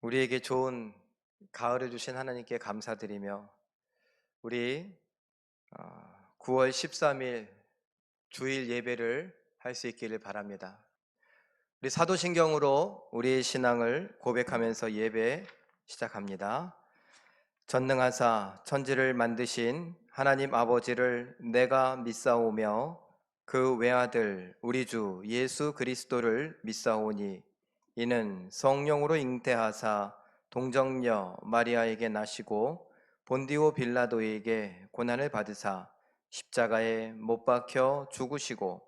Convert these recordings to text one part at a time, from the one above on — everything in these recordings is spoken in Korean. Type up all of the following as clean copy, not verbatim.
우리에게 좋은 가을을 주신 하나님께 감사드리며 우리 9월 13일 주일 예배를 할 수 있기를 바랍니다. 우리 사도신경으로 우리의 신앙을 고백하면서 예배 시작합니다. 전능하사 천지를 만드신 하나님 아버지를 내가 믿사오며 그 외아들 우리 주 예수 그리스도를 믿사오니 이는 성령으로 잉태하사 동정녀 마리아에게 나시고 본디오 빌라도에게 고난을 받으사 십자가에 못 박혀 죽으시고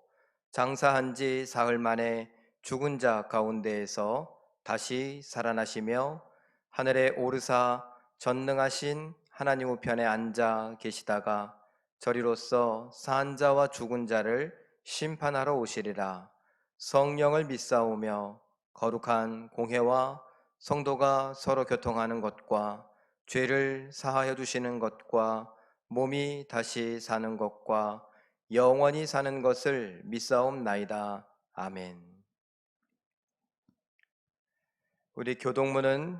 장사한 지 사흘 만에 죽은 자 가운데에서 다시 살아나시며 하늘에 오르사 전능하신 하나님 우편에 앉아 계시다가 저리로서 산 자와 죽은 자를 심판하러 오시리라. 성령을 믿사오며 거룩한 공회와 성도가 서로 교통하는 것과 죄를 사하여 주시는 것과 몸이 다시 사는 것과 영원히 사는 것을 믿사옵나이다. 아멘. 우리 교동문은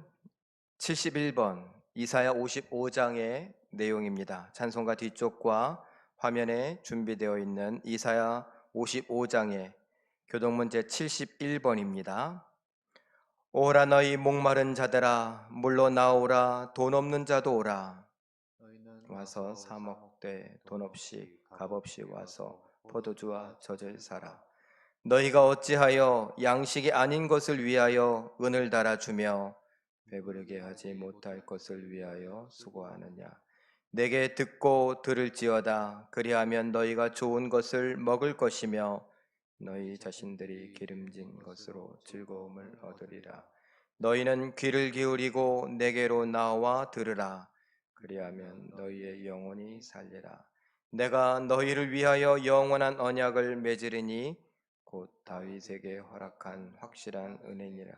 71번 이사야 55장의 내용입니다. 찬송가 뒤쪽과 화면에 준비되어 있는 이사야 55장의 교동문 제71번입니다. 오라 너희 목마른 자들아 물러 나오라 돈 없는 자도 오라 와서 사 먹되 돈 없이 값 없이 와서 포도주와 젖을 사라. 너희가 어찌하여 양식이 아닌 것을 위하여 은을 달아주며 배부르게 하지 못할 것을 위하여 수고하느냐. 내게 듣고 들을지어다. 그리하면 너희가 좋은 것을 먹을 것이며 너희 자신들이 기름진 것으로 즐거움을 얻으리라. 너희는 귀를 기울이고 내게로 나와 들으라. 그리하면 너희의 영혼이 살리라. 내가 너희를 위하여 영원한 언약을 맺으리니 곧 다윗에게 허락한 확실한 은혜니라.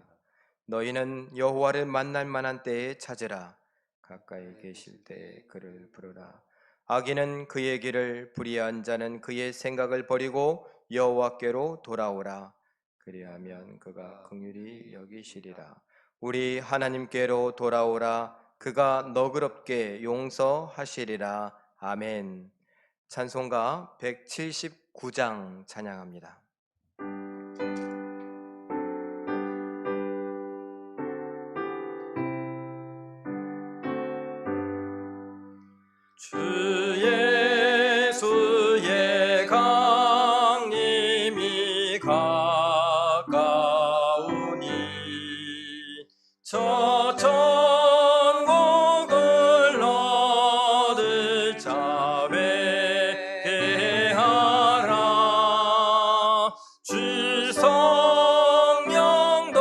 너희는 여호와를 만날 만한 때에 찾으라. 가까이 계실 때에 그를 부르라. 악인은 그의 길을, 불의한 자는 그의 생각을 버리고 여호와께로 돌아오라. 그리하면 그가 긍휼히 여기시리라. 우리 하나님께로 돌아오라. 그가 너그럽게 용서하시리라. 아멘. 찬송가 179장 찬양합니다. 주 예수의 강림이 가까우니 저 천국을 얻을 자 회개하라. 주 성령도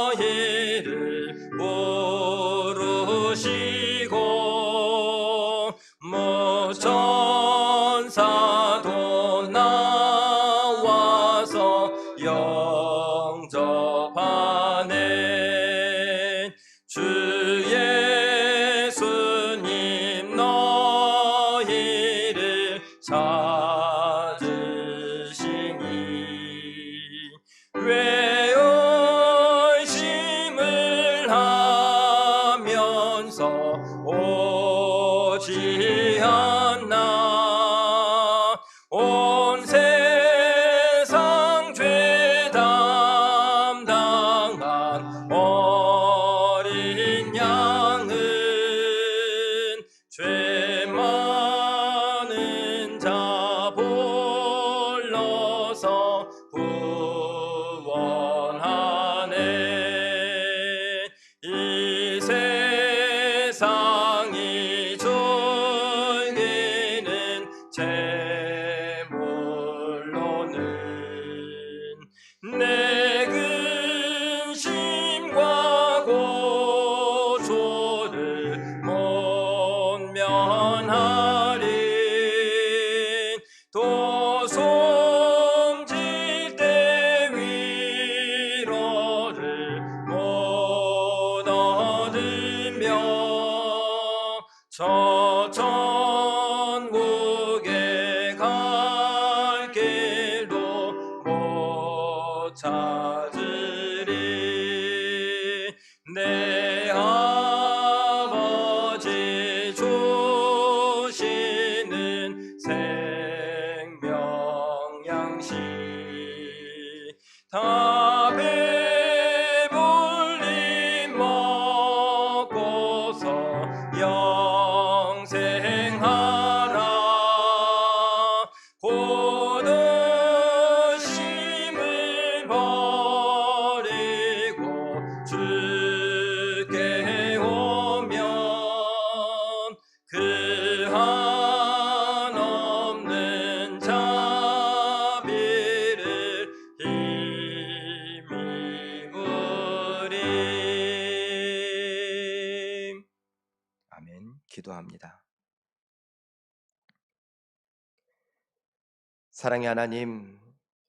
너희를 부르시고 전사도 나와서 영접하네. 주 예수님 너희를 찾으시니 왜 의심을 하면서 오지 않나. 온 세상 죄 담당한 어린 양은 죄 많은 자 불러서 구원하네. 이 세상이 즐기는 재물로는 내 근심과 고초를 못 면하리. 또 숨질 때 위로를 못 얻으며 저 천국에 갈 길도 못 찾으리. 나 배불리 먹고서 영생하라. 고도심을 버리고 주께 오면 그 한없는 자비를 힘입으리. 아멘. 기도합니다. 사랑의 하나님,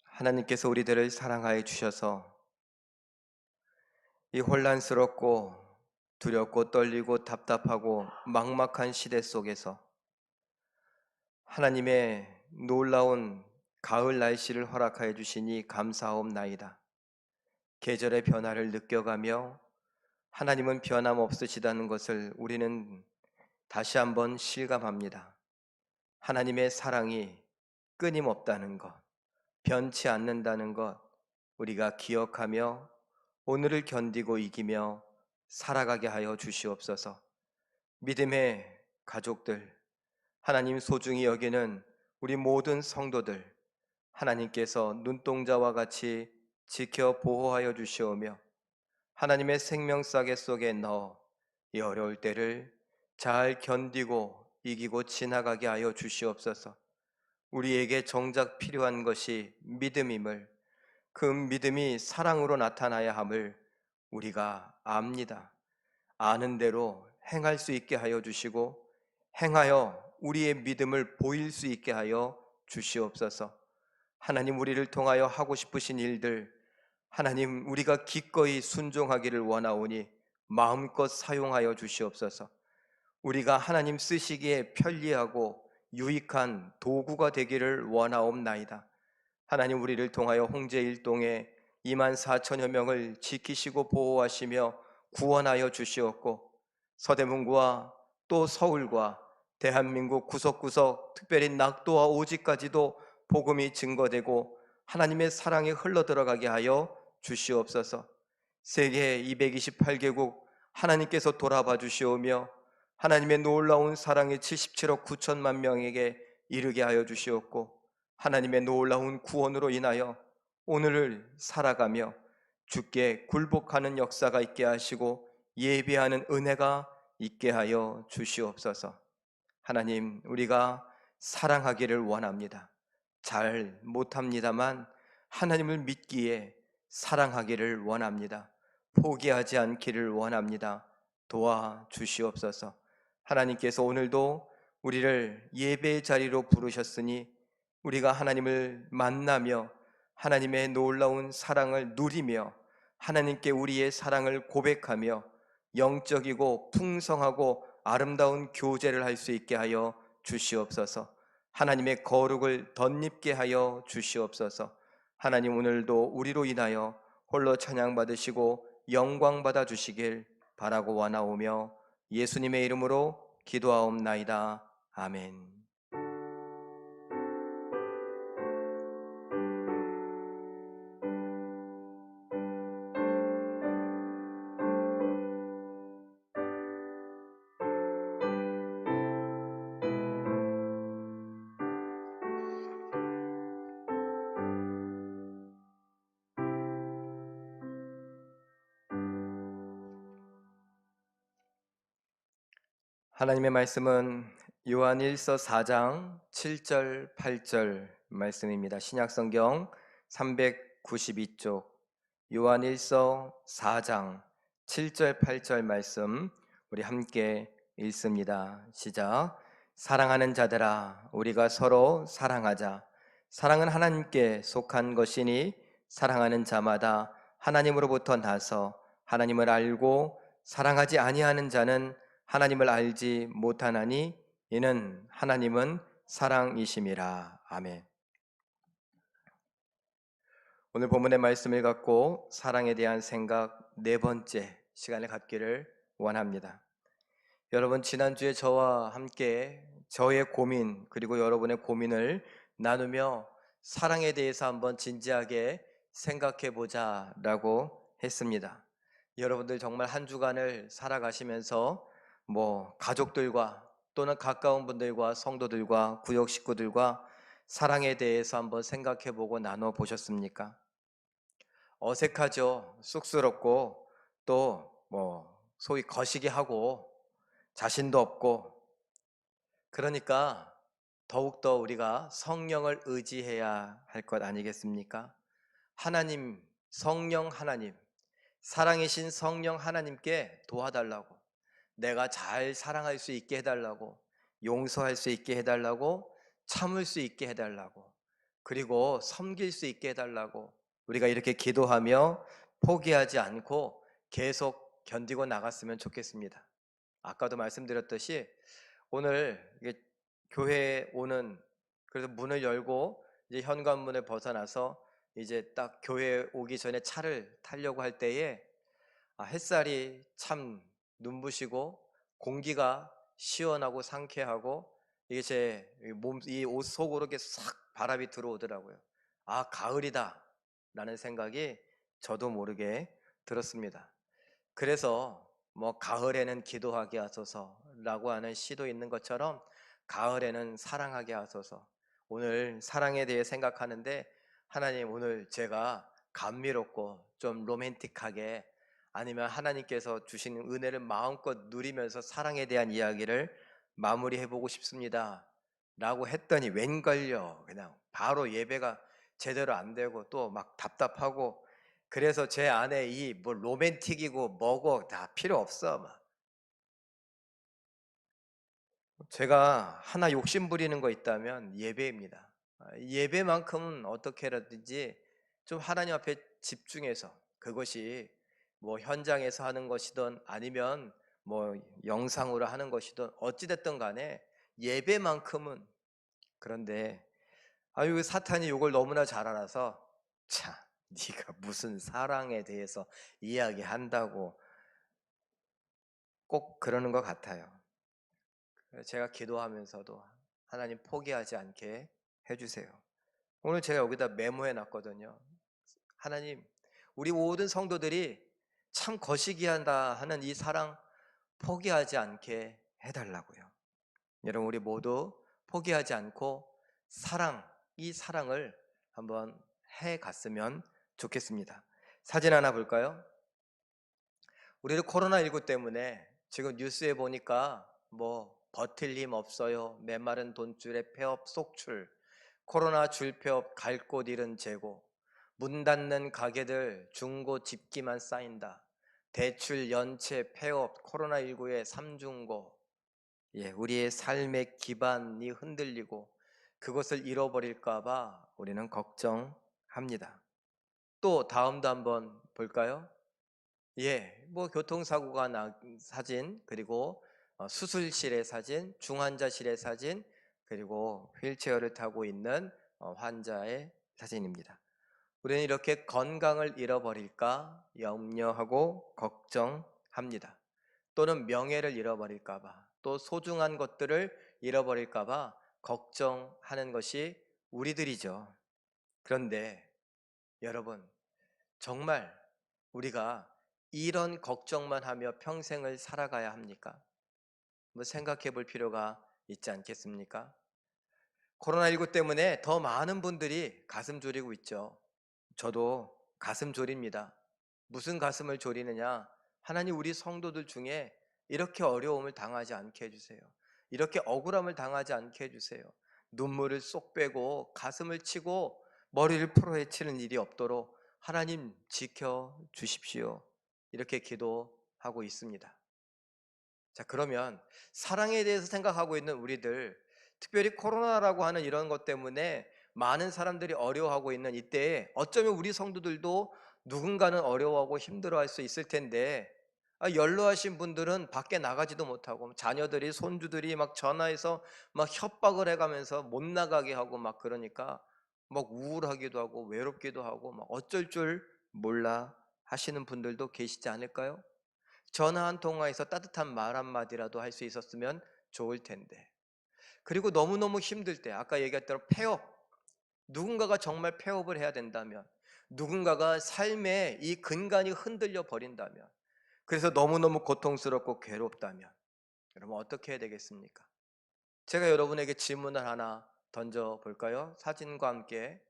하나님께서 우리들을 사랑하여 주셔서 이 혼란스럽고 두렵고 떨리고 답답하고 막막한 시대 속에서 하나님의 놀라운 가을 날씨를 허락하여 주시니 감사하옵나이다. 계절의 변화를 느껴가며 하나님은 변함없으시다는 것을 우리는 다시 한번 실감합니다. 하나님의 사랑이 끊임없다는 것, 변치 않는다는 것 우리가 기억하며 오늘을 견디고 이기며 살아가게 하여 주시옵소서. 믿음의 가족들, 하나님 소중히 여기는 우리 모든 성도들, 하나님께서 눈동자와 같이 지켜 보호하여 주시오며 하나님의 생명싸개 속에 넣어 이 어려울 때를 잘 견디고 이기고 지나가게 하여 주시옵소서. 우리에게 정작 필요한 것이 믿음임을, 그 믿음이 사랑으로 나타나야 함을 우리가 압니다. 아는 대로 행할 수 있게 하여 주시고 행하여 우리의 믿음을 보일 수 있게 하여 주시옵소서. 하나님, 우리를 통하여 하고 싶으신 일들, 하나님, 우리가 기꺼이 순종하기를 원하오니 마음껏 사용하여 주시옵소서. 우리가 하나님 쓰시기에 편리하고 유익한 도구가 되기를 원하옵나이다. 하나님, 우리를 통하여 홍제 일동에 24,000여 명을 지키시고 보호하시며 구원하여 주시옵고 서대문구와 또 서울과 대한민국 구석구석, 특별히 낙도와 오지까지도 복음이 증거되고 하나님의 사랑이 흘러들어가게 하여 주시옵소서. 세계 228개국 하나님께서 돌아봐 주시오며 하나님의 놀라운 사랑이 77억 9천만 명에게 이르게 하여 주시옵고 하나님의 놀라운 구원으로 인하여 오늘을 살아가며 주께 굴복하는 역사가 있게 하시고 예배하는 은혜가 있게 하여 주시옵소서. 하나님, 우리가 사랑하기를 원합니다. 잘 못합니다만 하나님을 믿기에 사랑하기를 원합니다. 포기하지 않기를 원합니다. 도와주시옵소서. 하나님께서 오늘도 우리를 예배의 자리로 부르셨으니 우리가 하나님을 만나며 하나님의 놀라운 사랑을 누리며 하나님께 우리의 사랑을 고백하며 영적이고 풍성하고 아름다운 교제를 할 수 있게 하여 주시옵소서. 하나님의 거룩을 덧입게 하여 주시옵소서. 하나님, 오늘도 우리로 인하여 홀로 찬양받으시고 영광 받아 주시길 바라고 원하오며 예수님의 이름으로 기도하옵나이다. 아멘. 하나님의 말씀은 요한일서 4장 7절 8절 말씀입니다. 신약성경 392쪽 요한일서 4장 7절 8절 말씀 우리 함께 읽습니다. 시작. 사랑하는 자들아, 우리가 서로 사랑하자. 사랑은 하나님께 속한 것이니 사랑하는 자마다 하나님으로부터 나서 하나님을 알고 사랑하지 아니하는 자는 하나님을 알지 못하나니 이는 하나님은 사랑이심이라. 아멘. 오늘 본문의 말씀을 갖고 사랑에 대한 생각 네 번째 시간을 갖기를 원합니다. 여러분, 지난주에 저와 함께 저의 고민 그리고 여러분의 고민을 나누며 사랑에 대해서 한번 진지하게 생각해 보자라고 했습니다. 여러분들 정말 한 주간을 살아가시면서 가족들과 또는 가까운 분들과 성도들과 구역 식구들과 사랑에 대해서 한번 생각해 보고 나눠 보셨습니까? 어색하죠. 쑥스럽고 또 소위 거시기 하고 자신도 없고, 그러니까 더욱더 우리가 성령을 의지해야 할 것 아니겠습니까? 하나님, 성령 하나님, 사랑이신 성령 하나님께 도와달라고, 내가 잘 사랑할 수 있게 해달라고, 용서할 수 있게 해달라고, 참을 수 있게 해달라고, 그리고 섬길 수 있게 해달라고 우리가 이렇게 기도하며 포기하지 않고 계속 견디고 나갔으면 좋겠습니다. 아까도 말씀드렸듯이 오늘 교회에 오는, 그래서 문을 열고 이제 현관문을 벗어나서 이제 딱 교회에 오기 전에 차를 타려고 할 때에 햇살이 참 눈부시고 공기가 시원하고 상쾌하고 이게 제 몸, 이 옷 속으로 이렇게 싹 바람이 들어오더라고요. 가을이다 라는 생각이 저도 모르게 들었습니다. 그래서 가을에는 기도하게 하소서라고 하는 시도 있는 것처럼 가을에는 사랑하게 하소서. 오늘 사랑에 대해 생각하는데, 하나님, 오늘 제가 감미롭고 좀 로맨틱하게, 아니면 하나님께서 주시는 은혜를 마음껏 누리면서 사랑에 대한 이야기를 마무리해 보고 싶습니다 라고 했더니 웬걸요, 그냥 바로 예배가 제대로 안 되고 또 막 답답하고, 그래서 제 안에 이 로맨틱이고 뭐고 다 필요 없어. 제가 하나 욕심 부리는 거 있다면 예배입니다. 예배만큼은 어떻게라든지 좀 하나님 앞에 집중해서, 그것이 현장에서 하는 것이든 아니면 영상으로 하는 것이든 어찌됐든 간에 예배만큼은. 그런데 사탄이 이걸 너무나 잘 알아서, 자, 네가 무슨 사랑에 대해서 이야기한다고 꼭 그러는 것 같아요. 제가 기도하면서도 하나님 포기하지 않게 해주세요. 오늘 제가 여기다 메모해 놨거든요. 하나님, 우리 모든 성도들이 참 거시기한다 하는 이 사랑 포기하지 않게 해달라고요. 여러분, 우리 모두 포기하지 않고 이 사랑을 한번 해 갔으면 좋겠습니다. 사진 하나 볼까요? 우리도 코로나19 때문에 지금 뉴스에 보니까 버틸 힘 없어요, 메마른 돈줄에 폐업 속출, 코로나 줄폐업 갈 곳 잃은 재고, 문 닫는 가게들 중고 집기만 쌓인다, 대출 연체 폐업, 코로나19의 삼중고. 우리의 삶의 기반이 흔들리고 그것을 잃어버릴까봐 우리는 걱정합니다. 또 다음도 한번 볼까요? 교통사고가 난 사진, 그리고 수술실의 사진, 중환자실의 사진, 그리고 휠체어를 타고 있는 환자의 사진입니다. 우리는 이렇게 건강을 잃어버릴까 염려하고 걱정합니다. 또는 명예를 잃어버릴까봐, 또 소중한 것들을 잃어버릴까봐 걱정하는 것이 우리들이죠. 그런데 여러분, 정말 우리가 이런 걱정만 하며 평생을 살아가야 합니까? 생각해 볼 필요가 있지 않겠습니까? 코로나19 때문에 더 많은 분들이 가슴 졸이고 있죠. 저도 가슴 졸입니다. 무슨 가슴을 졸이느냐? 하나님, 우리 성도들 중에 이렇게 어려움을 당하지 않게 해주세요. 이렇게 억울함을 당하지 않게 해주세요. 눈물을 쏙 빼고 가슴을 치고 머리를 풀어헤치는 일이 없도록 하나님 지켜 주십시오. 이렇게 기도하고 있습니다. 자, 그러면 사랑에 대해서 생각하고 있는 우리들, 특별히 코로나라고 하는 이런 것 때문에 많은 사람들이 어려워하고 있는 이때에 어쩌면 우리 성도들도 누군가는 어려워하고 힘들어할 수 있을 텐데, 연로하신 분들은 밖에 나가지도 못하고 자녀들이, 손주들이 막 전화해서 막 협박을 해가면서 못 나가게 하고 막, 그러니까 막 우울하기도 하고 외롭기도 하고 막 어쩔 줄 몰라 하시는 분들도 계시지 않을까요? 전화 한 통화에서 따뜻한 말 한마디라도 할 수 있었으면 좋을 텐데. 그리고 너무너무 힘들 때, 아까 얘기했던 폐업, 누군가가 정말 폐업을 해야 된다면, 누군가가 삶의 이 근간이 흔들려 버린다면, 그래서 너무너무 고통스럽고 괴롭다면 여러분 어떻게 해야 되겠습니까? 제가 여러분에게 질문을 하나 던져 볼까요? 사진과 함께.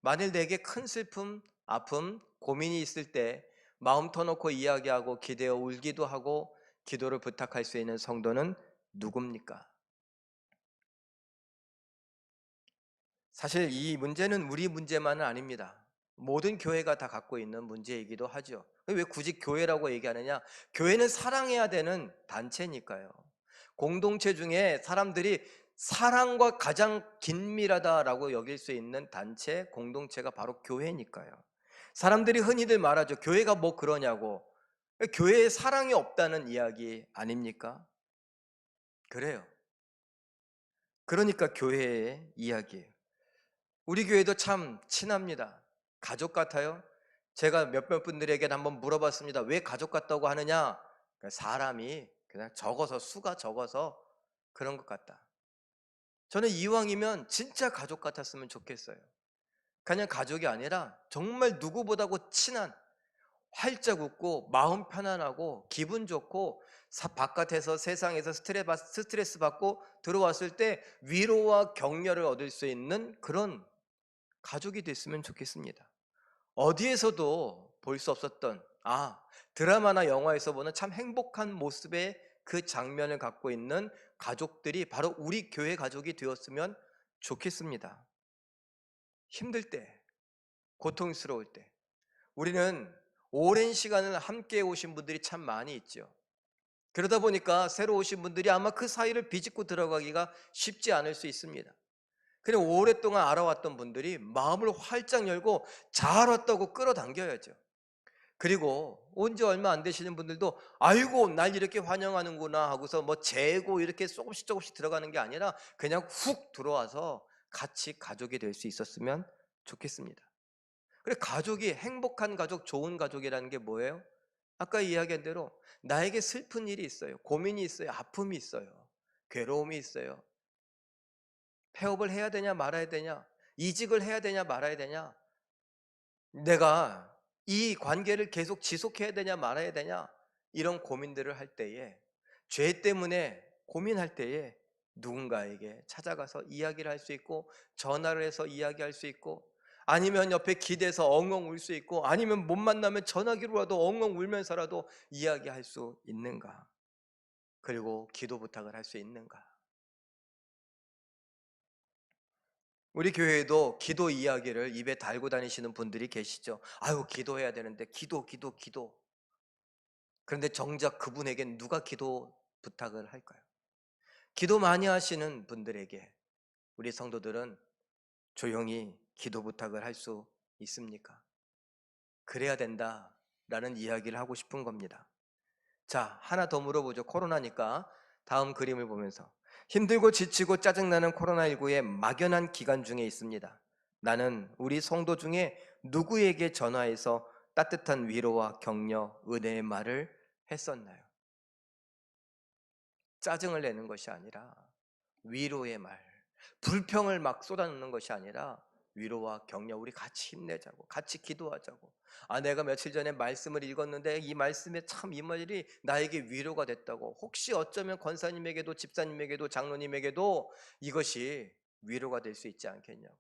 만일 내게 큰 슬픔, 아픔, 고민이 있을 때 마음 터놓고 이야기하고 기대어 울기도 하고 기도를 부탁할 수 있는 성도는 누굽니까? 사실 이 문제는 우리 문제만은 아닙니다. 모든 교회가 다 갖고 있는 문제이기도 하죠. 왜 굳이 교회라고 얘기하느냐? 교회는 사랑해야 되는 단체니까요. 공동체 중에 사람들이 사랑과 가장 긴밀하다라고 여길 수 있는 단체, 공동체가 바로 교회니까요. 사람들이 흔히들 말하죠. 교회가 뭐 그러냐고. 교회에 사랑이 없다는 이야기 아닙니까? 그래요. 그러니까 교회의 이야기예요. 우리 교회도 참 친합니다. 가족 같아요. 제가 몇몇 분들에게 한번 물어봤습니다. 왜 가족 같다고 하느냐? 사람이 그냥 적어서, 수가 적어서 그런 것 같다. 저는 이왕이면 진짜 가족 같았으면 좋겠어요. 그냥 가족이 아니라 정말 누구보다도 친한, 활짝 웃고 마음 편안하고 기분 좋고 바깥에서 세상에서 스트레스 받고 들어왔을 때 위로와 격려를 얻을 수 있는 그런 가족이 됐으면 좋겠습니다. 어디에서도 볼 수 없었던, 드라마나 영화에서 보는 참 행복한 모습의 그 장면을 갖고 있는 가족들이 바로 우리 교회 가족이 되었으면 좋겠습니다. 힘들 때, 고통스러울 때 우리는 오랜 시간을 함께 오신 분들이 참 많이 있죠. 그러다 보니까 새로 오신 분들이 아마 그 사이를 비집고 들어가기가 쉽지 않을 수 있습니다. 그냥 오랫동안 알아왔던 분들이 마음을 활짝 열고 잘 왔다고 끌어당겨야죠. 그리고 온 지 얼마 안 되시는 분들도 아이고 날 이렇게 환영하는구나 하고서 뭐 재고 이렇게 조금씩 조금씩 들어가는 게 아니라 그냥 훅 들어와서 같이 가족이 될 수 있었으면 좋겠습니다. 그래, 가족이, 행복한 가족, 좋은 가족이라는 게 뭐예요? 아까 이야기한 대로 나에게 슬픈 일이 있어요. 고민이 있어요. 아픔이 있어요. 괴로움이 있어요. 폐업을 해야 되냐 말아야 되냐, 이직을 해야 되냐 말아야 되냐, 내가 이 관계를 계속 지속해야 되냐 말아야 되냐, 이런 고민들을 할 때에, 죄 때문에 고민할 때에 누군가에게 찾아가서 이야기를 할 수 있고, 전화를 해서 이야기할 수 있고, 아니면 옆에 기대서 엉엉 울 수 있고, 아니면 못 만나면 전화기로라도 엉엉 울면서라도 이야기할 수 있는가, 그리고 기도 부탁을 할 수 있는가. 우리 교회에도 기도 이야기를 입에 달고 다니시는 분들이 계시죠. 아유, 기도해야 되는데 기도. 그런데 정작 그분에겐 누가 기도 부탁을 할까요? 기도 많이 하시는 분들에게 우리 성도들은 조용히 기도 부탁을 할 수 있습니까? 그래야 된다라는 이야기를 하고 싶은 겁니다. 자, 하나 더 물어보죠. 코로나니까 다음 그림을 보면서, 힘들고 지치고 짜증나는 코로나19의 막연한 기간 중에 있습니다. 나는 우리 성도 중에 누구에게 전화해서 따뜻한 위로와 격려, 은혜의 말을 했었나요? 짜증을 내는 것이 아니라 위로의 말, 불평을 막 쏟아놓는 것이 아니라 위로와 격려, 우리 같이 힘내자고, 같이 기도하자고. 내가 며칠 전에 말씀을 읽었는데 이 말씀에 참 이 말이 나에게 위로가 됐다고. 혹시 어쩌면 권사님에게도 집사님에게도 장로님에게도 이것이 위로가 될 수 있지 않겠냐고.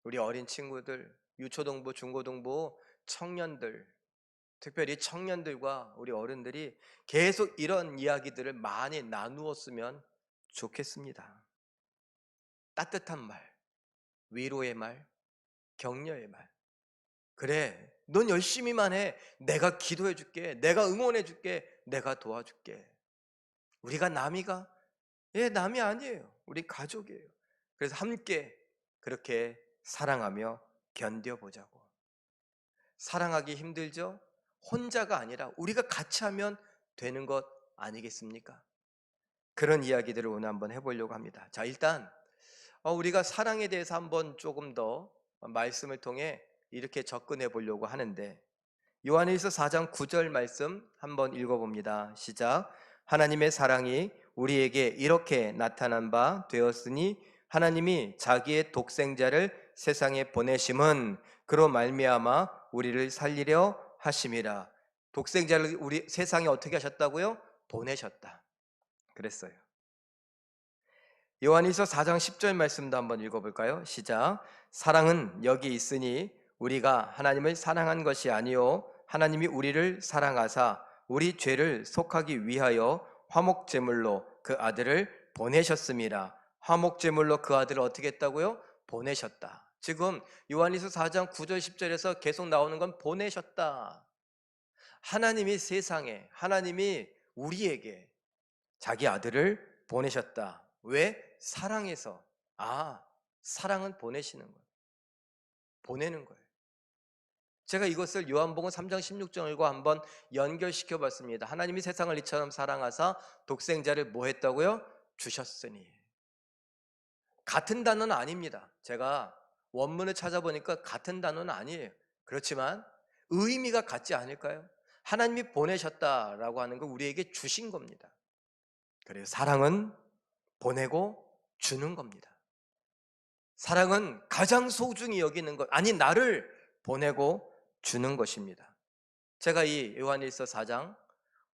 우리 어린 친구들, 유초동부, 중고동부, 청년들, 특별히 청년들과 우리 어른들이 계속 이런 이야기들을 많이 나누었으면 좋겠습니다. 따뜻한 말, 위로의 말, 격려의 말. 그래, 넌 열심히만 해. 내가 기도해 줄게. 내가 응원해 줄게. 내가 도와줄게. 우리가 남이가? 예, 남이 아니에요. 우리 가족이에요. 그래서 함께 그렇게 사랑하며 견뎌보자고. 사랑하기 힘들죠? 혼자가 아니라 우리가 같이 하면 되는 것 아니겠습니까? 그런 이야기들을 오늘 한번 해보려고 합니다. 자, 일단 우리가 사랑에 대해서 한번 조금 더 말씀을 통해 이렇게 접근해 보려고 하는데, 요한일서 4장 9절 말씀 한번 읽어봅니다. 시작. 하나님의 사랑이 우리에게 이렇게 나타난 바 되었으니 하나님이 자기의 독생자를 세상에 보내심은 그로 말미암아 우리를 살리려 하심이라. 독생자를 우리 세상에 어떻게 하셨다고요? 보내셨다 그랬어요. 요한일서 4장 10절 말씀도 한번 읽어볼까요? 시작. 사랑은 여기 있으니 우리가 하나님을 사랑한 것이 아니요 하나님이 우리를 사랑하사 우리 죄를 속하기 위하여 화목제물로 그 아들을 보내셨음이라. 화목제물로 그 아들을 어떻게 했다고요? 보내셨다. 지금 요한일서 4장 9절 10절에서 계속 나오는 건 보내셨다. 하나님이 세상에, 하나님이 우리에게 자기 아들을 보내셨다. 왜? 사랑해서. 사랑은 보내시는 거예요. 보내는 거예요. 제가 이것을 요한복음 3장 16절과 한번 연결시켜 봤습니다. 하나님이 세상을 이처럼 사랑하사 독생자를 뭐 했다고요? 주셨으니. 같은 단어는 아닙니다. 제가 원문을 찾아보니까 같은 단어는 아니에요. 그렇지만 의미가 같지 않을까요? 하나님이 보내셨다라고 하는 건 우리에게 주신 겁니다. 그래요. 사랑은 보내고 주는 겁니다. 사랑은 가장 소중히 여기는 것, 아니 나를 보내고 주는 것입니다. 제가 이 요한일서 4장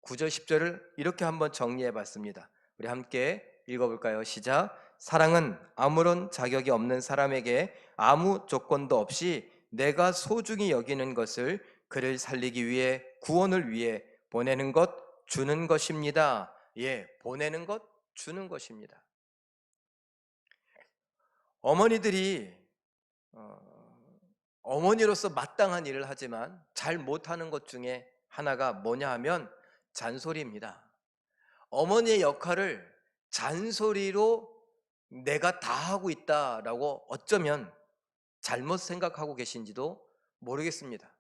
9절 10절을 이렇게 한번 정리해 봤습니다. 우리 함께 읽어볼까요? 시작. 사랑은 아무런 자격이 없는 사람에게 아무 조건도 없이 내가 소중히 여기는 것을 그를 살리기 위해 구원을 위해 보내는 것, 주는 것입니다. 보내는 것, 주는 것입니다. 어머니들이 어머니로서 마땅한 일을 하지만 잘 못하는 것 중에 하나가 뭐냐 하면 잔소리입니다. 어머니의 역할을 잔소리로 내가 다 하고 있다라고 어쩌면 잘못 생각하고 계신지도 모르겠습니다.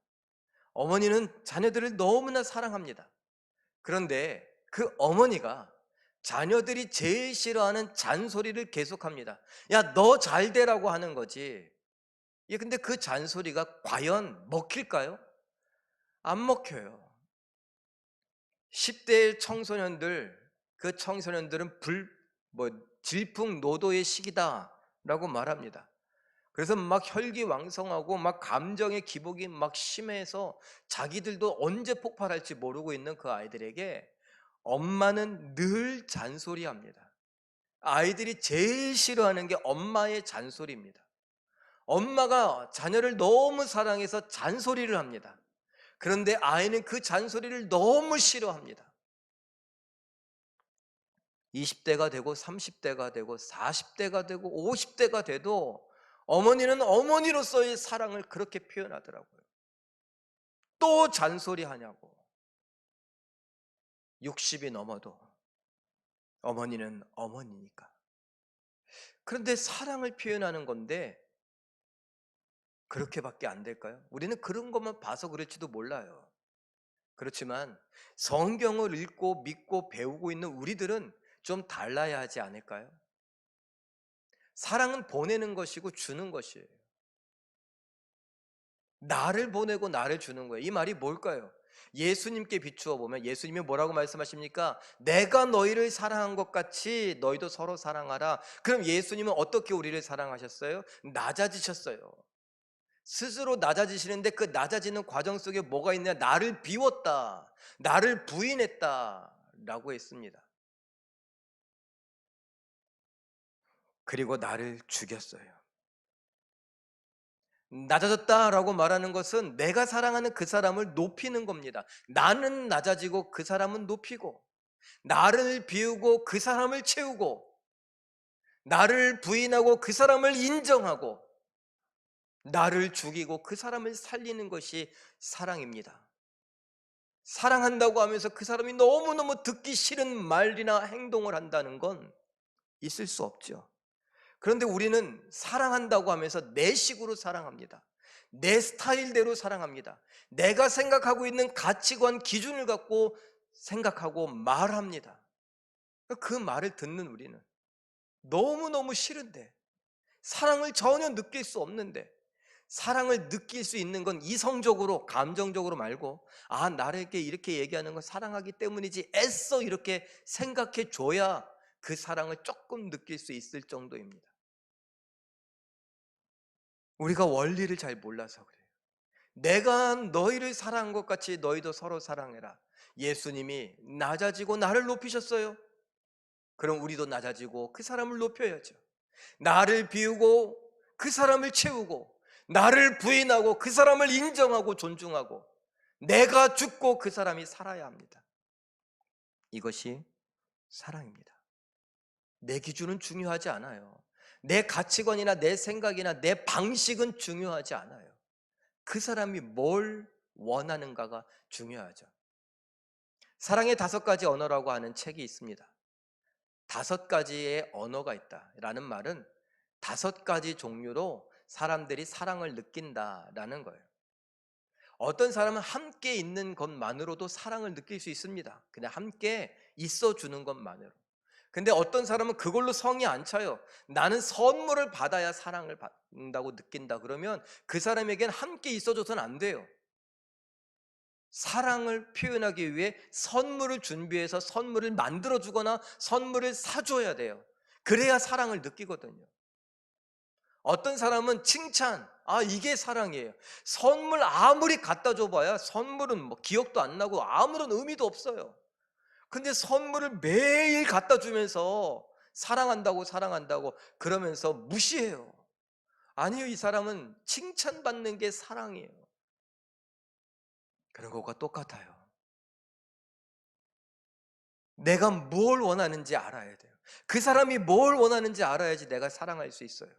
어머니는 자녀들을 너무나 사랑합니다. 그런데 그 어머니가 자녀들이 제일 싫어하는 잔소리를 계속합니다. 야, 너 잘 되라고 하는 거지. 근데 그 잔소리가 과연 먹힐까요? 안 먹혀요. 10대 청소년들, 그 청소년들은 질풍노도의 시기다라고 말합니다. 그래서 막 혈기왕성하고 막 감정의 기복이 막 심해서 자기들도 언제 폭발할지 모르고 있는 그 아이들에게 엄마는 늘 잔소리합니다. 아이들이 제일 싫어하는 게 엄마의 잔소리입니다. 엄마가 자녀를 너무 사랑해서 잔소리를 합니다. 그런데 아이는 그 잔소리를 너무 싫어합니다. 20대가 되고 30대가 되고 40대가 되고 50대가 돼도 어머니는 어머니로서의 사랑을 그렇게 표현하더라고요. 또 잔소리하냐고. 60이 넘어도 어머니는 어머니니까. 그런데 사랑을 표현하는 건데 그렇게밖에 안 될까요? 우리는 그런 것만 봐서 그럴지도 몰라요. 그렇지만 성경을 읽고 믿고 배우고 있는 우리들은 좀 달라야 하지 않을까요? 사랑은 보내는 것이고 주는 것이에요. 나를 보내고 나를 주는 거예요. 이 말이 뭘까요? 예수님께 비추어 보면 예수님이 뭐라고 말씀하십니까? 내가 너희를 사랑한 것 같이 너희도 서로 사랑하라. 그럼 예수님은 어떻게 우리를 사랑하셨어요? 낮아지셨어요. 스스로 낮아지시는데 그 낮아지는 과정 속에 뭐가 있냐? 나를 비웠다. 나를 부인했다. 라고 했습니다. 그리고 나를 죽였어요. 낮아졌다라고 말하는 것은 내가 사랑하는 그 사람을 높이는 겁니다. 나는 낮아지고 그 사람은 높이고, 나를 비우고 그 사람을 채우고, 나를 부인하고 그 사람을 인정하고, 나를 죽이고 그 사람을 살리는 것이 사랑입니다. 사랑한다고 하면서 그 사람이 너무너무 듣기 싫은 말이나 행동을 한다는 건 있을 수 없죠. 그런데 우리는 사랑한다고 하면서 내 식으로 사랑합니다. 내 스타일대로 사랑합니다. 내가 생각하고 있는 가치관, 기준을 갖고 생각하고 말합니다. 그 말을 듣는 우리는 너무너무 싫은데, 사랑을 전혀 느낄 수 없는데, 사랑을 느낄 수 있는 건 이성적으로, 감정적으로 말고, 나에게 이렇게 얘기하는 건 사랑하기 때문이지 애써 이렇게 생각해 줘야 그 사랑을 조금 느낄 수 있을 정도입니다. 우리가 원리를 잘 몰라서 그래요. 내가 너희를 사랑한 것 같이 너희도 서로 사랑해라. 예수님이 낮아지고 나를 높이셨어요. 그럼 우리도 낮아지고 그 사람을 높여야죠. 나를 비우고 그 사람을 채우고, 나를 부인하고 그 사람을 인정하고 존중하고, 내가 죽고 그 사람이 살아야 합니다. 이것이 사랑입니다. 내 기준은 중요하지 않아요. 내 가치관이나 내 생각이나 내 방식은 중요하지 않아요. 그 사람이 뭘 원하는가가 중요하죠. 사랑의 5가지 언어라고 하는 책이 있습니다. 5가지의 언어가 있다라는 말은 5가지 종류로 사람들이 사랑을 느낀다라는 거예요. 어떤 사람은 함께 있는 것만으로도 사랑을 느낄 수 있습니다. 그냥 함께 있어 주는 것만으로. 근데 어떤 사람은 그걸로 성이 안 차요. 나는 선물을 받아야 사랑을 받는다고 느낀다. 그러면 그 사람에겐 함께 있어줘서는 안 돼요. 사랑을 표현하기 위해 선물을 준비해서 선물을 만들어 주거나 선물을 사줘야 돼요. 그래야 사랑을 느끼거든요. 어떤 사람은 칭찬, 이게 사랑이에요. 선물 아무리 갖다 줘봐야 선물은 뭐 기억도 안 나고 아무런 의미도 없어요. 근데 선물을 매일 갖다 주면서 사랑한다고 그러면서 무시해요. 아니요, 이 사람은 칭찬받는 게 사랑이에요. 그런 것과 똑같아요. 내가 뭘 원하는지 알아야 돼요. 그 사람이 뭘 원하는지 알아야지 내가 사랑할 수 있어요.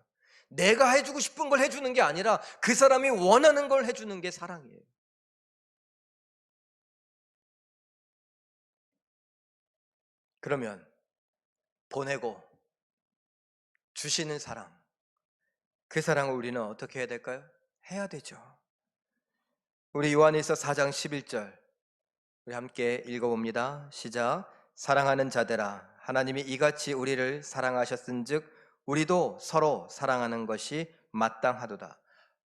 내가 해주고 싶은 걸 해주는 게 아니라 그 사람이 원하는 걸 해주는 게 사랑이에요. 그러면 보내고 주시는 사랑, 그 사랑을 우리는 어떻게 해야 될까요? 해야 되죠. 우리 요한일서 4장 11절 우리 함께 읽어봅니다. 시작. 사랑하는 자들아, 하나님이 이같이 우리를 사랑하셨은즉 우리도 서로 사랑하는 것이 마땅하도다.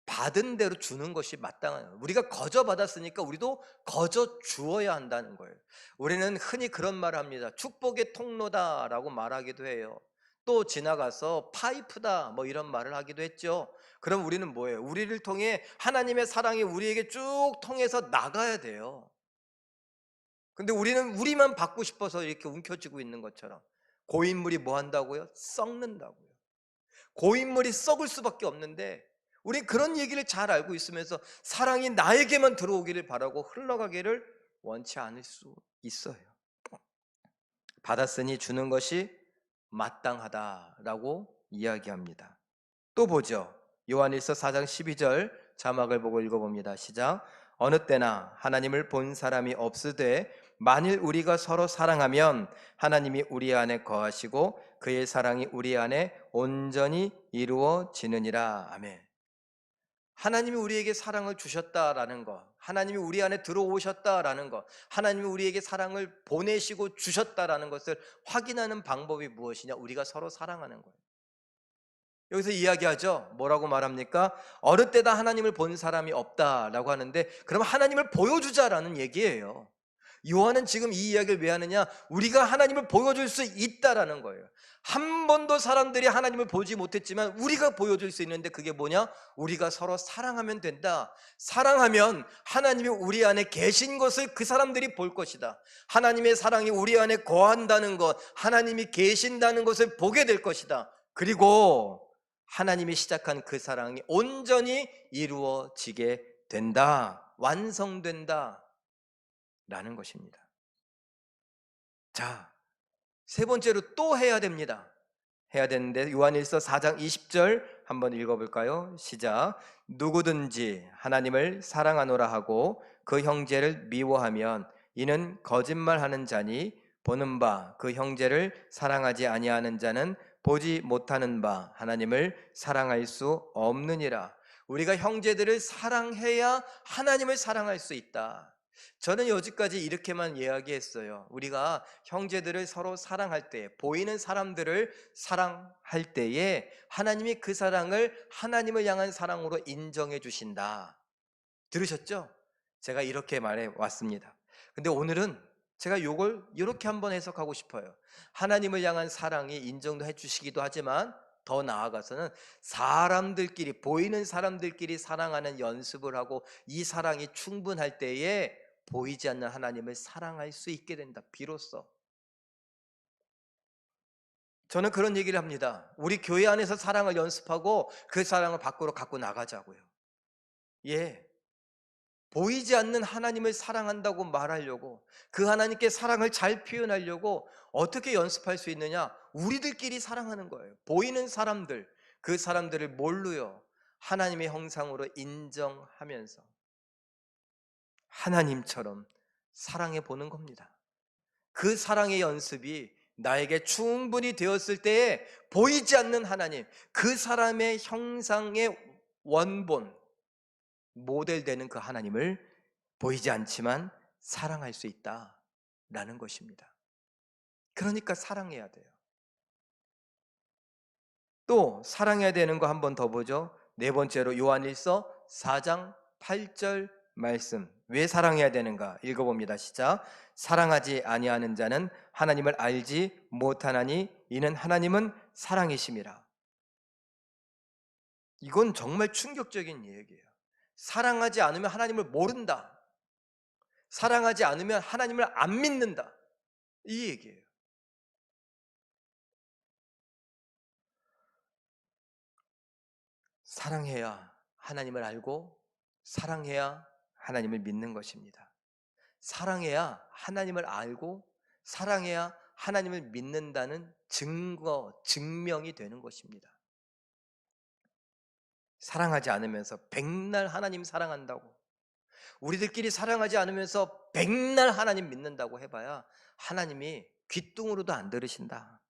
받은 대로 주는 것이 마땅한 거예요. 우리가 거저 받았으니까 우리도 거저 주어야 한다는 거예요. 우리는 흔히 그런 말을 합니다. 축복의 통로다라고 말하기도 해요. 또 지나가서 파이프다 뭐 이런 말을 하기도 했죠. 그럼 우리는 뭐예요? 우리를 통해 하나님의 사랑이 우리에게 쭉 통해서 나가야 돼요. 근데 우리는 우리만 받고 싶어서 이렇게 움켜쥐고 있는 것처럼 고인물이 뭐 한다고요? 썩는다고요. 고인물이 썩을 수밖에 없는데 우리 그런 얘기를 잘 알고 있으면서 사랑이 나에게만 들어오기를 바라고 흘러가기를 원치 않을 수 있어요. 받았으니 주는 것이 마땅하다라고 이야기합니다. 또 보죠. 요한일서 4장 12절 자막을 보고 읽어봅니다. 시작. 어느 때나 하나님을 본 사람이 없으되 만일 우리가 서로 사랑하면 하나님이 우리 안에 거하시고 그의 사랑이 우리 안에 온전히 이루어지느니라. 아멘. 하나님이 우리에게 사랑을 주셨다라는 것, 하나님이 우리 안에 들어오셨다라는 것, 하나님이 우리에게 사랑을 보내시고 주셨다라는 것을 확인하는 방법이 무엇이냐? 우리가 서로 사랑하는 거예요. 여기서 이야기하죠. 뭐라고 말합니까? 어느 때다 하나님을 본 사람이 없다라고 하는데, 그럼 하나님을 보여주자라는 얘기예요. 요한은 지금 이 이야기를 왜 하느냐? 우리가 하나님을 보여줄 수 있다라는 거예요. 한 번도 사람들이 하나님을 보지 못했지만 우리가 보여줄 수 있는데, 그게 뭐냐? 우리가 서로 사랑하면 된다. 사랑하면 하나님이 우리 안에 계신 것을 그 사람들이 볼 것이다. 하나님의 사랑이 우리 안에 거한다는 것, 하나님이 계신다는 것을 보게 될 것이다. 그리고 하나님이 시작한 그 사랑이 온전히 이루어지게 된다. 완성된다 라는 것입니다. 자, 세 번째로 또 해야 됩니다. 해야 되는데 요한일서 4장 20절 한번 읽어볼까요? 시작. 누구든지 하나님을 사랑하노라 하고 그 형제를 미워하면 이는 거짓말하는 자니 보는 바 그 형제를 사랑하지 아니하는 자는 보지 못하는 바 하나님을 사랑할 수 없느니라. 우리가 형제들을 사랑해야 하나님을 사랑할 수 있다. 저는 여지까지 이렇게만 이야기했어요. 우리가 형제들을 서로 사랑할 때, 보이는 사람들을 사랑할 때에 하나님이 그 사랑을 하나님을 향한 사랑으로 인정해 주신다. 들으셨죠? 제가 이렇게 말해 왔습니다. 근데 오늘은 제가 이걸 이렇게 한번 해석하고 싶어요. 하나님을 향한 사랑이 인정도 해 주시기도 하지만 더 나아가서는 사람들끼리, 보이는 사람들끼리 사랑하는 연습을 하고 이 사랑이 충분할 때에 보이지 않는 하나님을 사랑할 수 있게 된다. 비로소. 저는 그런 얘기를 합니다. 우리 교회 안에서 사랑을 연습하고 그 사랑을 밖으로 갖고 나가자고요. 예. 보이지 않는 하나님을 사랑한다고 말하려고, 그 하나님께 사랑을 잘 표현하려고 어떻게 연습할 수 있느냐? 우리들끼리 사랑하는 거예요. 보이는 사람들, 그 사람들을 뭘로요? 하나님의 형상으로 인정하면서 하나님처럼 사랑해 보는 겁니다. 그 사랑의 연습이 나에게 충분히 되었을 때에 보이지 않는 하나님, 그 사람의 형상의 원본, 모델되는 그 하나님을 보이지 않지만 사랑할 수 있다라는 것입니다. 그러니까 사랑해야 돼요. 또 사랑해야 되는 거 한 번 더 보죠. 네 번째로 요한일서 4장 8절 말씀. 왜 사랑해야 되는가? 읽어봅니다. 시작. 사랑하지 아니하는 자는 하나님을 알지 못하나니 이는 하나님은 사랑이심이라. 이건 정말 충격적인 얘기예요. 사랑하지 않으면 하나님을 모른다. 사랑하지 않으면 하나님을 안 믿는다. 이 얘기예요. 사랑해야 하나님을 알고 사랑해야 하나님을 믿는 것입니다. 사랑해야 하나님을 알고 사랑해야 하나님을 믿는다는 증거, 증명이 되는 것입니다. 사랑하지 않으면서 백날 하나님 사랑한다고, 우리들끼리 사랑하지 않으면서 백날 하나님 믿는다고 해봐야 하나님이 귀뚱으로도 안 들으신다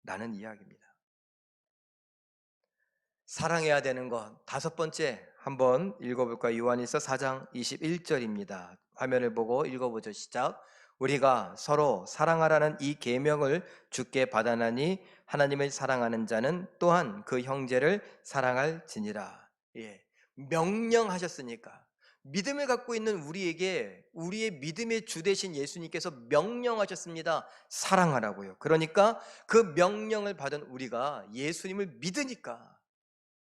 라는 이야기입니다. 사랑해야 되는 것 다섯 번째 한번 읽어볼까요? 요한일서 4장 21절입니다. 화면을 보고 읽어보죠. 시작. 우리가 서로 사랑하라는 이 계명을 주께 받아나니 하나님을 사랑하는 자는 또한 그 형제를 사랑할지니라. 예, 명령하셨으니까 믿음을 갖고 있는 우리에게 우리의 믿음의 주 되신 예수님께서 명령하셨습니다. 사랑하라고요. 그러니까 그 명령을 받은 우리가 예수님을 믿으니까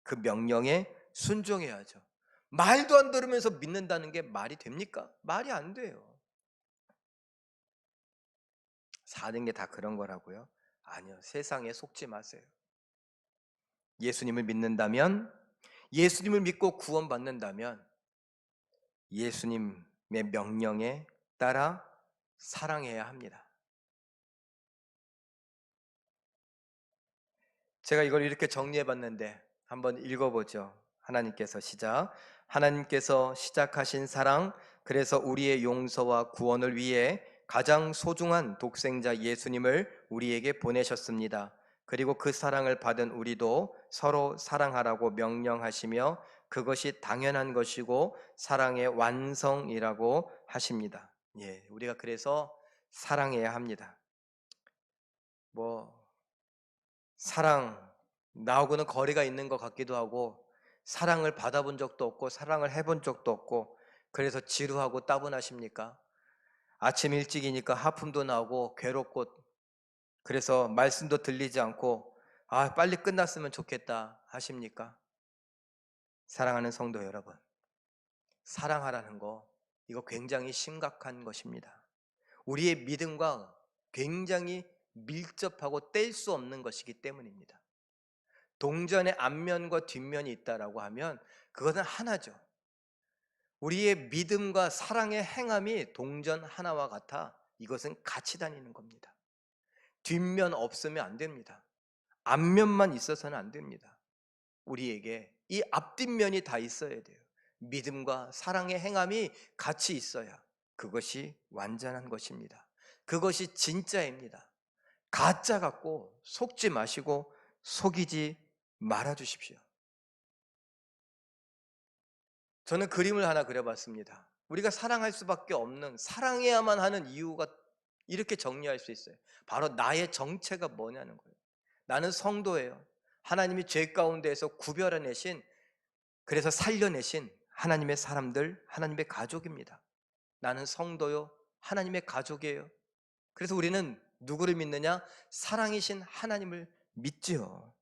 그 명령에 순종해야죠. 말도 안 들으면서 믿는다는 게 말이 됩니까? 말이 안 돼요. 사는 게 다 그런 거라고요? 아니요. 세상에 속지 마세요. 예수님을 믿는다면, 예수님을 믿고 구원받는다면 예수님의 명령에 따라 사랑해야 합니다. 제가 이걸 이렇게 정리해 봤는데 한번 읽어보죠. 하나님께서 시작. 하나님께서 시작하신 사랑, 그래서 우리의 용서와 구원을 위해 가장 소중한 독생자 예수님을 우리에게 보내셨습니다. 그리고 그 사랑을 받은 우리도 서로 사랑하라고 명령하시며 그것이 당연한 것이고 사랑의 완성이라고 하십니다. 예, 우리가 그래서 사랑해야 합니다. 사랑, 나하고는 거리가 있는 것 같기도 하고 사랑을 받아본 적도 없고 사랑을 해본 적도 없고 그래서 지루하고 따분하십니까? 아침 일찍이니까 하품도 나고 괴롭고 그래서 말씀도 들리지 않고 빨리 끝났으면 좋겠다 하십니까? 사랑하는 성도 여러분, 사랑하라는 거 이거 굉장히 심각한 것입니다. 우리의 믿음과 굉장히 밀접하고 뗄 수 없는 것이기 때문입니다. 동전의 앞면과 뒷면이 있다라고 하면 그것은 하나죠. 우리의 믿음과 사랑의 행함이 동전 하나와 같아 이것은 같이 다니는 겁니다. 뒷면 없으면 안 됩니다. 앞면만 있어서는 안 됩니다. 우리에게 이 앞뒷면이 다 있어야 돼요. 믿음과 사랑의 행함이 같이 있어야 그것이 완전한 것입니다. 그것이 진짜입니다. 가짜 같고 속지 마시고 속이지 말아 주십시오. 저는 그림을 하나 그려봤습니다. 우리가 사랑할 수밖에 없는, 사랑해야만 하는 이유가 이렇게 정리할 수 있어요. 바로 나의 정체가 뭐냐는 거예요. 나는 성도예요. 하나님이 죄 가운데에서 구별해내신, 그래서 살려내신 하나님의 사람들, 하나님의 가족입니다. 나는 성도요, 하나님의 가족이에요. 그래서 우리는 누구를 믿느냐? 사랑이신 하나님을 믿지요.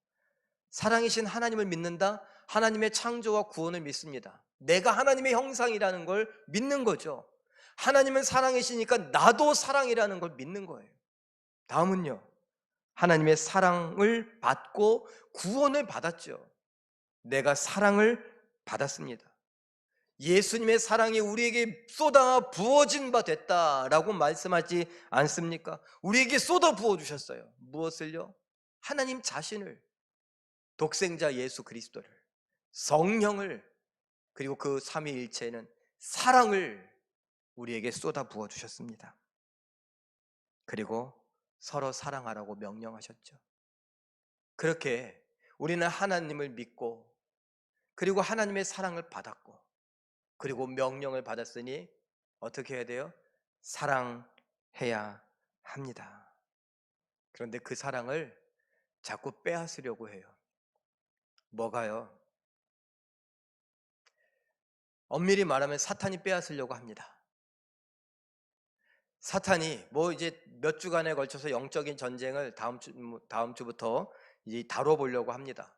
사랑이신 하나님을 믿는다? 하나님의 창조와 구원을 믿습니다. 내가 하나님의 형상이라는 걸 믿는 거죠. 하나님은 사랑이시니까 나도 사랑이라는 걸 믿는 거예요. 다음은요, 하나님의 사랑을 받고 구원을 받았죠. 내가 사랑을 받았습니다. 예수님의 사랑이 우리에게 쏟아 부어진 바 됐다라고 말씀하지 않습니까? 우리에게 쏟아 부어 주셨어요. 무엇을요? 하나님 자신을, 독생자 예수 그리스도를, 성령을, 그리고 그 삼위일체는 사랑을 우리에게 쏟아 부어 주셨습니다. 그리고 서로 사랑하라고 명령하셨죠. 그렇게 우리는 하나님을 믿고, 그리고 하나님의 사랑을 받았고, 그리고 명령을 받았으니 어떻게 해야 돼요? 사랑해야 합니다. 그런데 그 사랑을 자꾸 빼앗으려고 해요. 뭐가요? 엄밀히 말하면 사탄이 빼앗으려고 합니다. 사탄이 이제 몇 주간에 걸쳐서 영적인 전쟁을 다음 주부터 이제 다뤄보려고 합니다.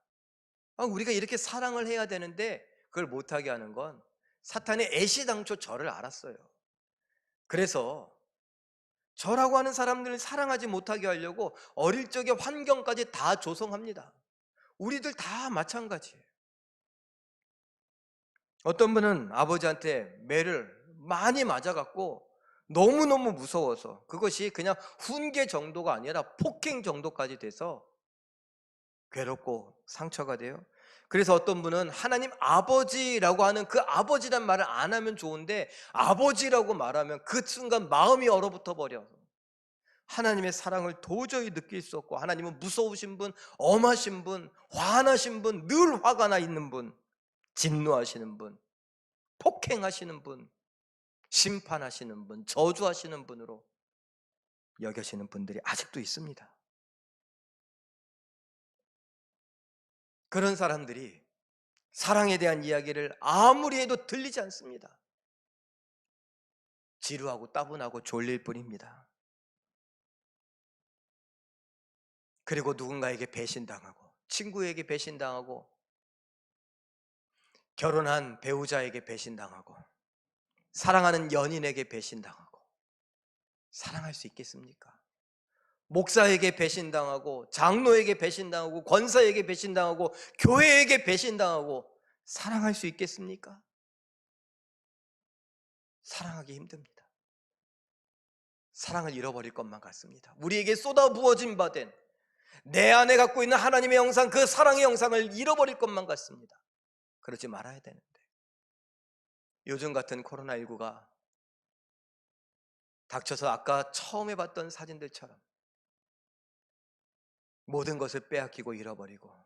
우리가 이렇게 사랑을 해야 되는데 그걸 못하게 하는 건 사탄의 애시당초 저를 알았어요. 그래서 저라고 하는 사람들을 사랑하지 못하게 하려고 어릴 적의 환경까지 다 조성합니다. 우리들 다 마찬가지예요. 어떤 분은 아버지한테 매를 많이 맞아갖고 너무너무 무서워서 그것이 그냥 훈계 정도가 아니라 폭행 정도까지 돼서 괴롭고 상처가 돼요. 그래서 어떤 분은 하나님 아버지라고 하는 그 아버지란 말을 안 하면 좋은데 아버지라고 말하면 그 순간 마음이 얼어붙어 버려서 하나님의 사랑을 도저히 느낄 수 없고, 하나님은 무서우신 분, 엄하신 분, 화나신 분, 늘 화가 나 있는 분, 진노하시는 분, 폭행하시는 분, 심판하시는 분, 저주하시는 분으로 여겨지는 분들이 아직도 있습니다. 그런 사람들이 사랑에 대한 이야기를 아무리 해도 들리지 않습니다. 지루하고 따분하고 졸릴 뿐입니다. 그리고 누군가에게 배신당하고, 친구에게 배신당하고, 결혼한 배우자에게 배신당하고, 사랑하는 연인에게 배신당하고, 사랑할 수 있겠습니까? 목사에게 배신당하고, 장로에게 배신당하고, 권사에게 배신당하고, 교회에게 배신당하고 사랑할 수 있겠습니까? 사랑하기 힘듭니다. 사랑을 잃어버릴 것만 같습니다. 우리에게 쏟아 부어진 바 된 내 안에 갖고 있는 하나님의 형상, 그 사랑의 형상을 잃어버릴 것만 같습니다. 그러지 말아야 되는데, 요즘 같은 코로나19가 닥쳐서 아까 처음에 봤던 사진들처럼 모든 것을 빼앗기고 잃어버리고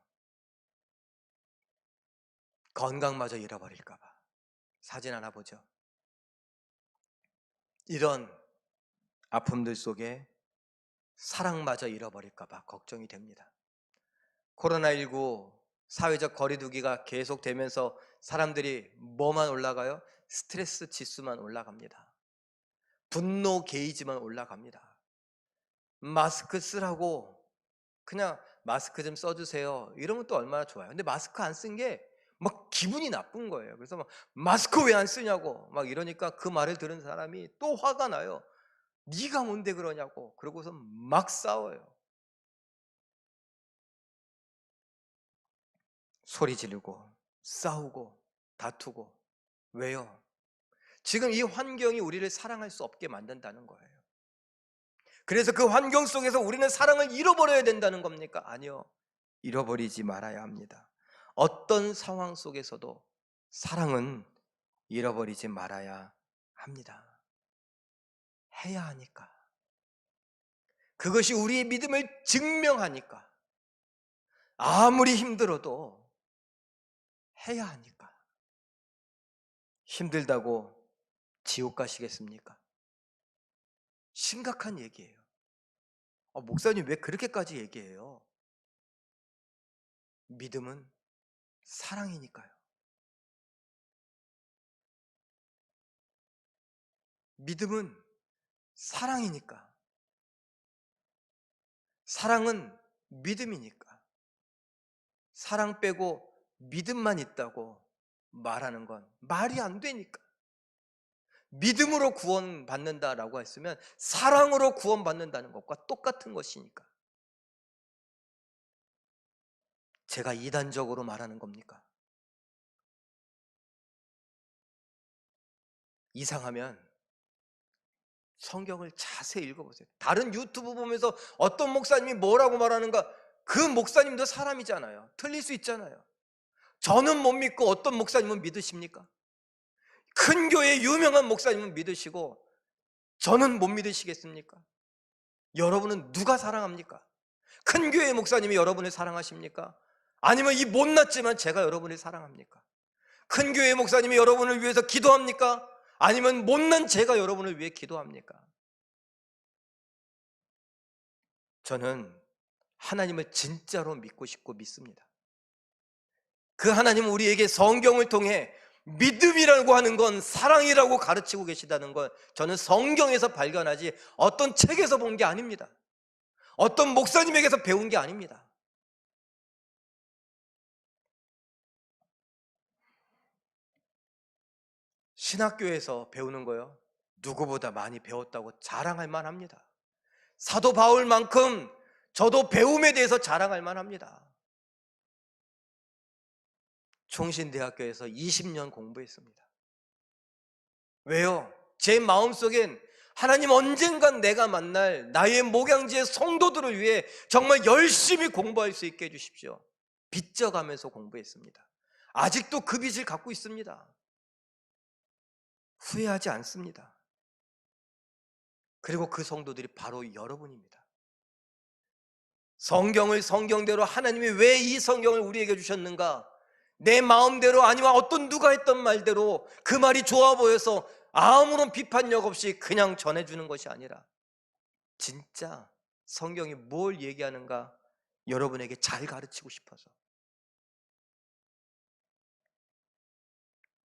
건강마저 잃어버릴까 봐. 사진 하나 보죠. 이런 아픔들 속에 사랑마저 잃어버릴까 봐 걱정이 됩니다. 코로나19 사회적 거리두기가 계속되면서 사람들이 뭐만 올라가요? 스트레스 지수만 올라갑니다. 분노 게이지만 올라갑니다. 마스크 쓰라고 그냥 마스크 좀 써주세요 이러면 또 얼마나 좋아요. 근데 마스크 안 쓴 게 막 기분이 나쁜 거예요. 그래서 막 마스크 왜 안 쓰냐고 막 이러니까 그 말을 들은 사람이 또 화가 나요. 네가 뭔데 그러냐고. 그러고서 막 싸워요. 소리 지르고 싸우고 다투고. 왜요? 지금 이 환경이 우리를 사랑할 수 없게 만든다는 거예요. 그래서 그 환경 속에서 우리는 사랑을 잃어버려야 된다는 겁니까? 아니요. 잃어버리지 말아야 합니다. 어떤 상황 속에서도 사랑은 잃어버리지 말아야 합니다. 해야 하니까. 그것이 우리의 믿음을 증명하니까. 아무리 힘들어도 해야 하니까. 힘들다고 지옥 가시겠습니까? 심각한 얘기예요. 목사님 왜 그렇게까지 얘기해요? 믿음은 사랑이니까요. 믿음은 사랑이니까. 사랑은 믿음이니까. 사랑 빼고 믿음만 있다고 말하는 건 말이 안 되니까. 믿음으로 구원받는다라고 했으면 사랑으로 구원받는다는 것과 똑같은 것이니까. 제가 이단적으로 말하는 겁니까? 이상하면 성경을 자세히 읽어보세요. 다른 유튜브 보면서 어떤 목사님이 뭐라고 말하는가, 그 목사님도 사람이잖아요. 틀릴 수 있잖아요. 저는 못 믿고 어떤 목사님은 믿으십니까? 큰 교회 유명한 목사님은 믿으시고 저는 못 믿으시겠습니까? 여러분은 누가 사랑합니까? 큰 교회 목사님이 여러분을 사랑하십니까? 아니면 이 못났지만 제가 여러분을 사랑합니까? 큰 교회 목사님이 여러분을 위해서 기도합니까? 아니면 못난 제가 여러분을 위해 기도합니까? 저는 하나님을 진짜로 믿고 싶고 믿습니다. 그 하나님은 우리에게 성경을 통해 믿음이라고 하는 건 사랑이라고 가르치고 계시다는 걸 저는 성경에서 발견하지 어떤 책에서 본 게 아닙니다. 어떤 목사님에게서 배운 게 아닙니다. 신학교에서 배우는 거요, 누구보다 많이 배웠다고 자랑할 만합니다. 사도 바울만큼 저도 배움에 대해서 자랑할 만합니다. 총신대학교에서 20년 공부했습니다. 왜요? 제 마음속엔 하나님 언젠간 내가 만날 나의 목양지의 성도들을 위해 정말 열심히 공부할 수 있게 해주십시오. 빚져가면서 공부했습니다. 아직도 그 빚을 갖고 있습니다. 후회하지 않습니다. 그리고 그 성도들이 바로 여러분입니다. 성경을 성경대로 하나님이 왜 이 성경을 우리에게 주셨는가, 내 마음대로 아니면 어떤 누가 했던 말대로 그 말이 좋아 보여서 아무런 비판력 없이 그냥 전해주는 것이 아니라 진짜 성경이 뭘 얘기하는가 여러분에게 잘 가르치고 싶어서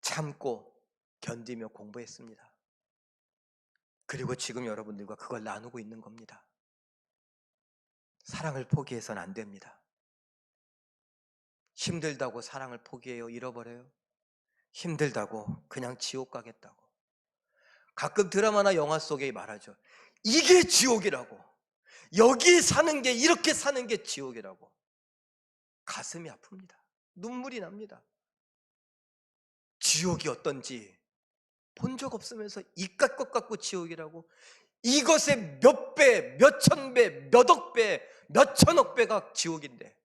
참고 견디며 공부했습니다. 그리고 지금 여러분들과 그걸 나누고 있는 겁니다. 사랑을 포기해서는 안 됩니다. 힘들다고 사랑을 포기해요? 잃어버려요? 힘들다고 그냥 지옥 가겠다고. 가끔 드라마나 영화 속에 말하죠. 이게 지옥이라고. 여기 사는 게, 이렇게 사는 게 지옥이라고. 가슴이 아픕니다. 눈물이 납니다. 지옥이 어떤지 본 적 없으면서 이깟 것 갖고 지옥이라고. 이것의 몇 배, 몇 천 배, 몇 억 배, 몇 천억 배가 지옥인데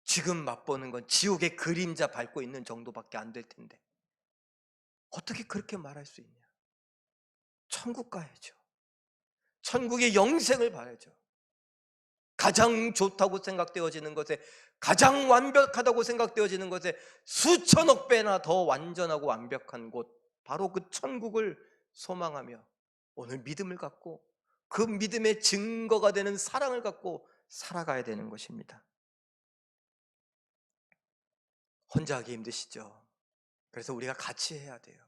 지금 맛보는 건 지옥의 그림자 밟고 있는 정도밖에 안 될 텐데 어떻게 그렇게 말할 수 있냐. 천국 가야죠. 천국의 영생을 봐야죠. 가장 좋다고 생각되어지는 것에, 가장 완벽하다고 생각되어지는 것에 수천억 배나 더 완전하고 완벽한 곳, 바로 그 천국을 소망하며 오늘 믿음을 갖고 그 믿음의 증거가 되는 사랑을 갖고 살아가야 되는 것입니다. 혼자 하기 힘드시죠? 그래서 우리가 같이 해야 돼요.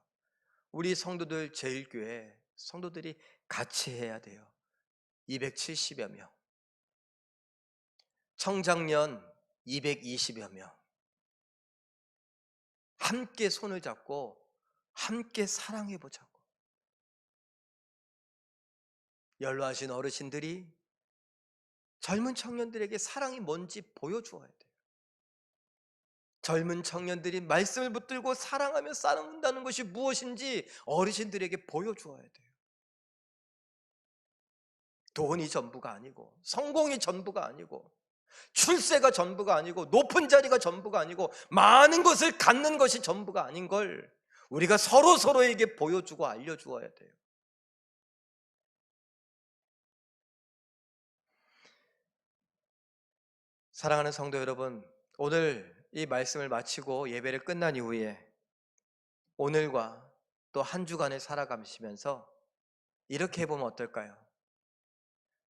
우리 성도들, 제일교회 성도들이 같이 해야 돼요. 270여 명, 청장년 220여 명, 함께 손을 잡고 함께 사랑해 보자고. 연로하신 어르신들이 젊은 청년들에게 사랑이 뭔지 보여주어야 돼요. 젊은 청년들이 말씀을 붙들고 사랑하며 싸운다는 것이 무엇인지 어르신들에게 보여주어야 돼요. 돈이 전부가 아니고, 성공이 전부가 아니고, 출세가 전부가 아니고, 높은 자리가 전부가 아니고, 많은 것을 갖는 것이 전부가 아닌 걸 우리가 서로에게 보여주고 알려주어야 돼요. 사랑하는 성도 여러분, 오늘 이 말씀을 마치고 예배를 끝난 이후에 오늘과 또 한 주간을 살아가시면서 이렇게 해보면 어떨까요?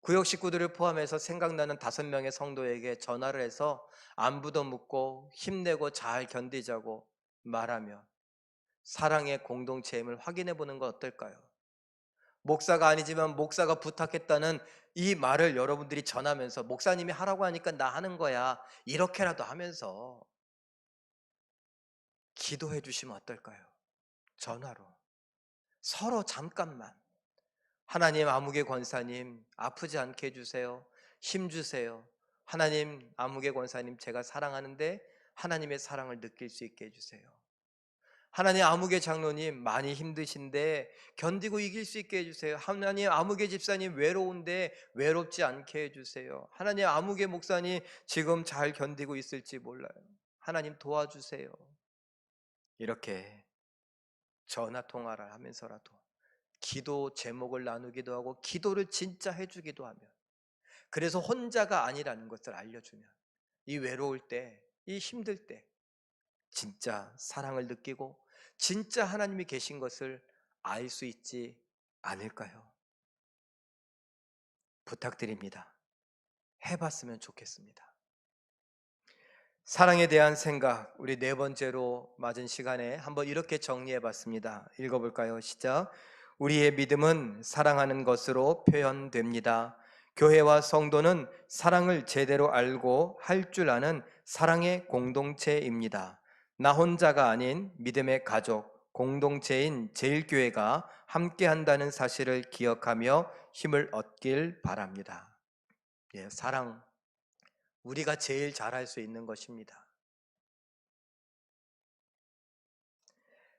구역 식구들을 포함해서 생각나는 5명의 성도에게 전화를 해서 안부도 묻고 힘내고 잘 견디자고 말하며 사랑의 공동체임을 확인해 보는 건 어떨까요? 목사가 아니지만 목사가 부탁했다는 이 말을 여러분들이 전하면서 목사님이 하라고 하니까 나 하는 거야 이렇게라도 하면서 기도해 주시면 어떨까요? 전화로 서로 잠깐만 하나님 아무개 권사님 아프지 않게 해주세요. 힘 주세요. 하나님 아무개 권사님 제가 사랑하는데 하나님의 사랑을 느낄 수 있게 해주세요. 하나님 아무개 장로님 많이 힘드신데 견디고 이길 수 있게 해주세요. 하나님 아무개 집사님 외로운데 외롭지 않게 해주세요. 하나님 아무개 목사님 지금 잘 견디고 있을지 몰라요. 하나님 도와주세요. 이렇게 전화 통화를 하면서라도 기도 제목을 나누기도 하고 기도를 진짜 해주기도 하면, 그래서 혼자가 아니라는 것을 알려주면 이 외로울 때, 이 힘들 때 진짜 사랑을 느끼고 진짜 하나님이 계신 것을 알 수 있지 않을까요? 부탁드립니다. 해봤으면 좋겠습니다. 사랑에 대한 생각, 우리 네 번째로 맞은 시간에 한번 이렇게 정리해 봤습니다. 읽어볼까요? 시작. 우리의 믿음은 사랑하는 것으로 표현됩니다. 교회와 성도는 사랑을 제대로 알고 할 줄 아는 사랑의 공동체입니다. 나 혼자가 아닌 믿음의 가족, 공동체인 제일교회가 함께 한다는 사실을 기억하며 힘을 얻길 바랍니다. 사랑, 우리가 제일 잘할 수 있는 것입니다.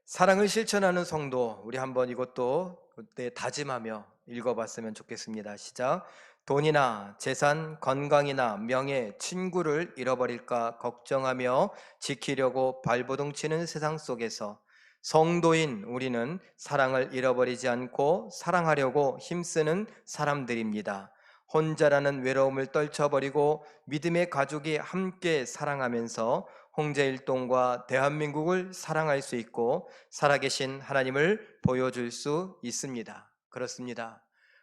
사랑을 실천하는 성도, 우리 한번 이것도 다짐하며 읽어봤으면 좋겠습니다. 시작. 돈이나 재산, 건강이나 명예, 친구를 잃어버릴까 걱정하며 지키려고 발버둥 치는 세상 속에서 성도인 우리는 사랑을 잃어버리지 않고 사랑하려고 힘쓰는 사람들입니다. 혼자라는 외로움을 떨쳐버리고 믿음의 가족이 함께 사랑하면서 홍제일동과 대한민국을 사랑할 수 있고 살아계신 하나님을 보여줄 수 있습니다. 그렇습니다.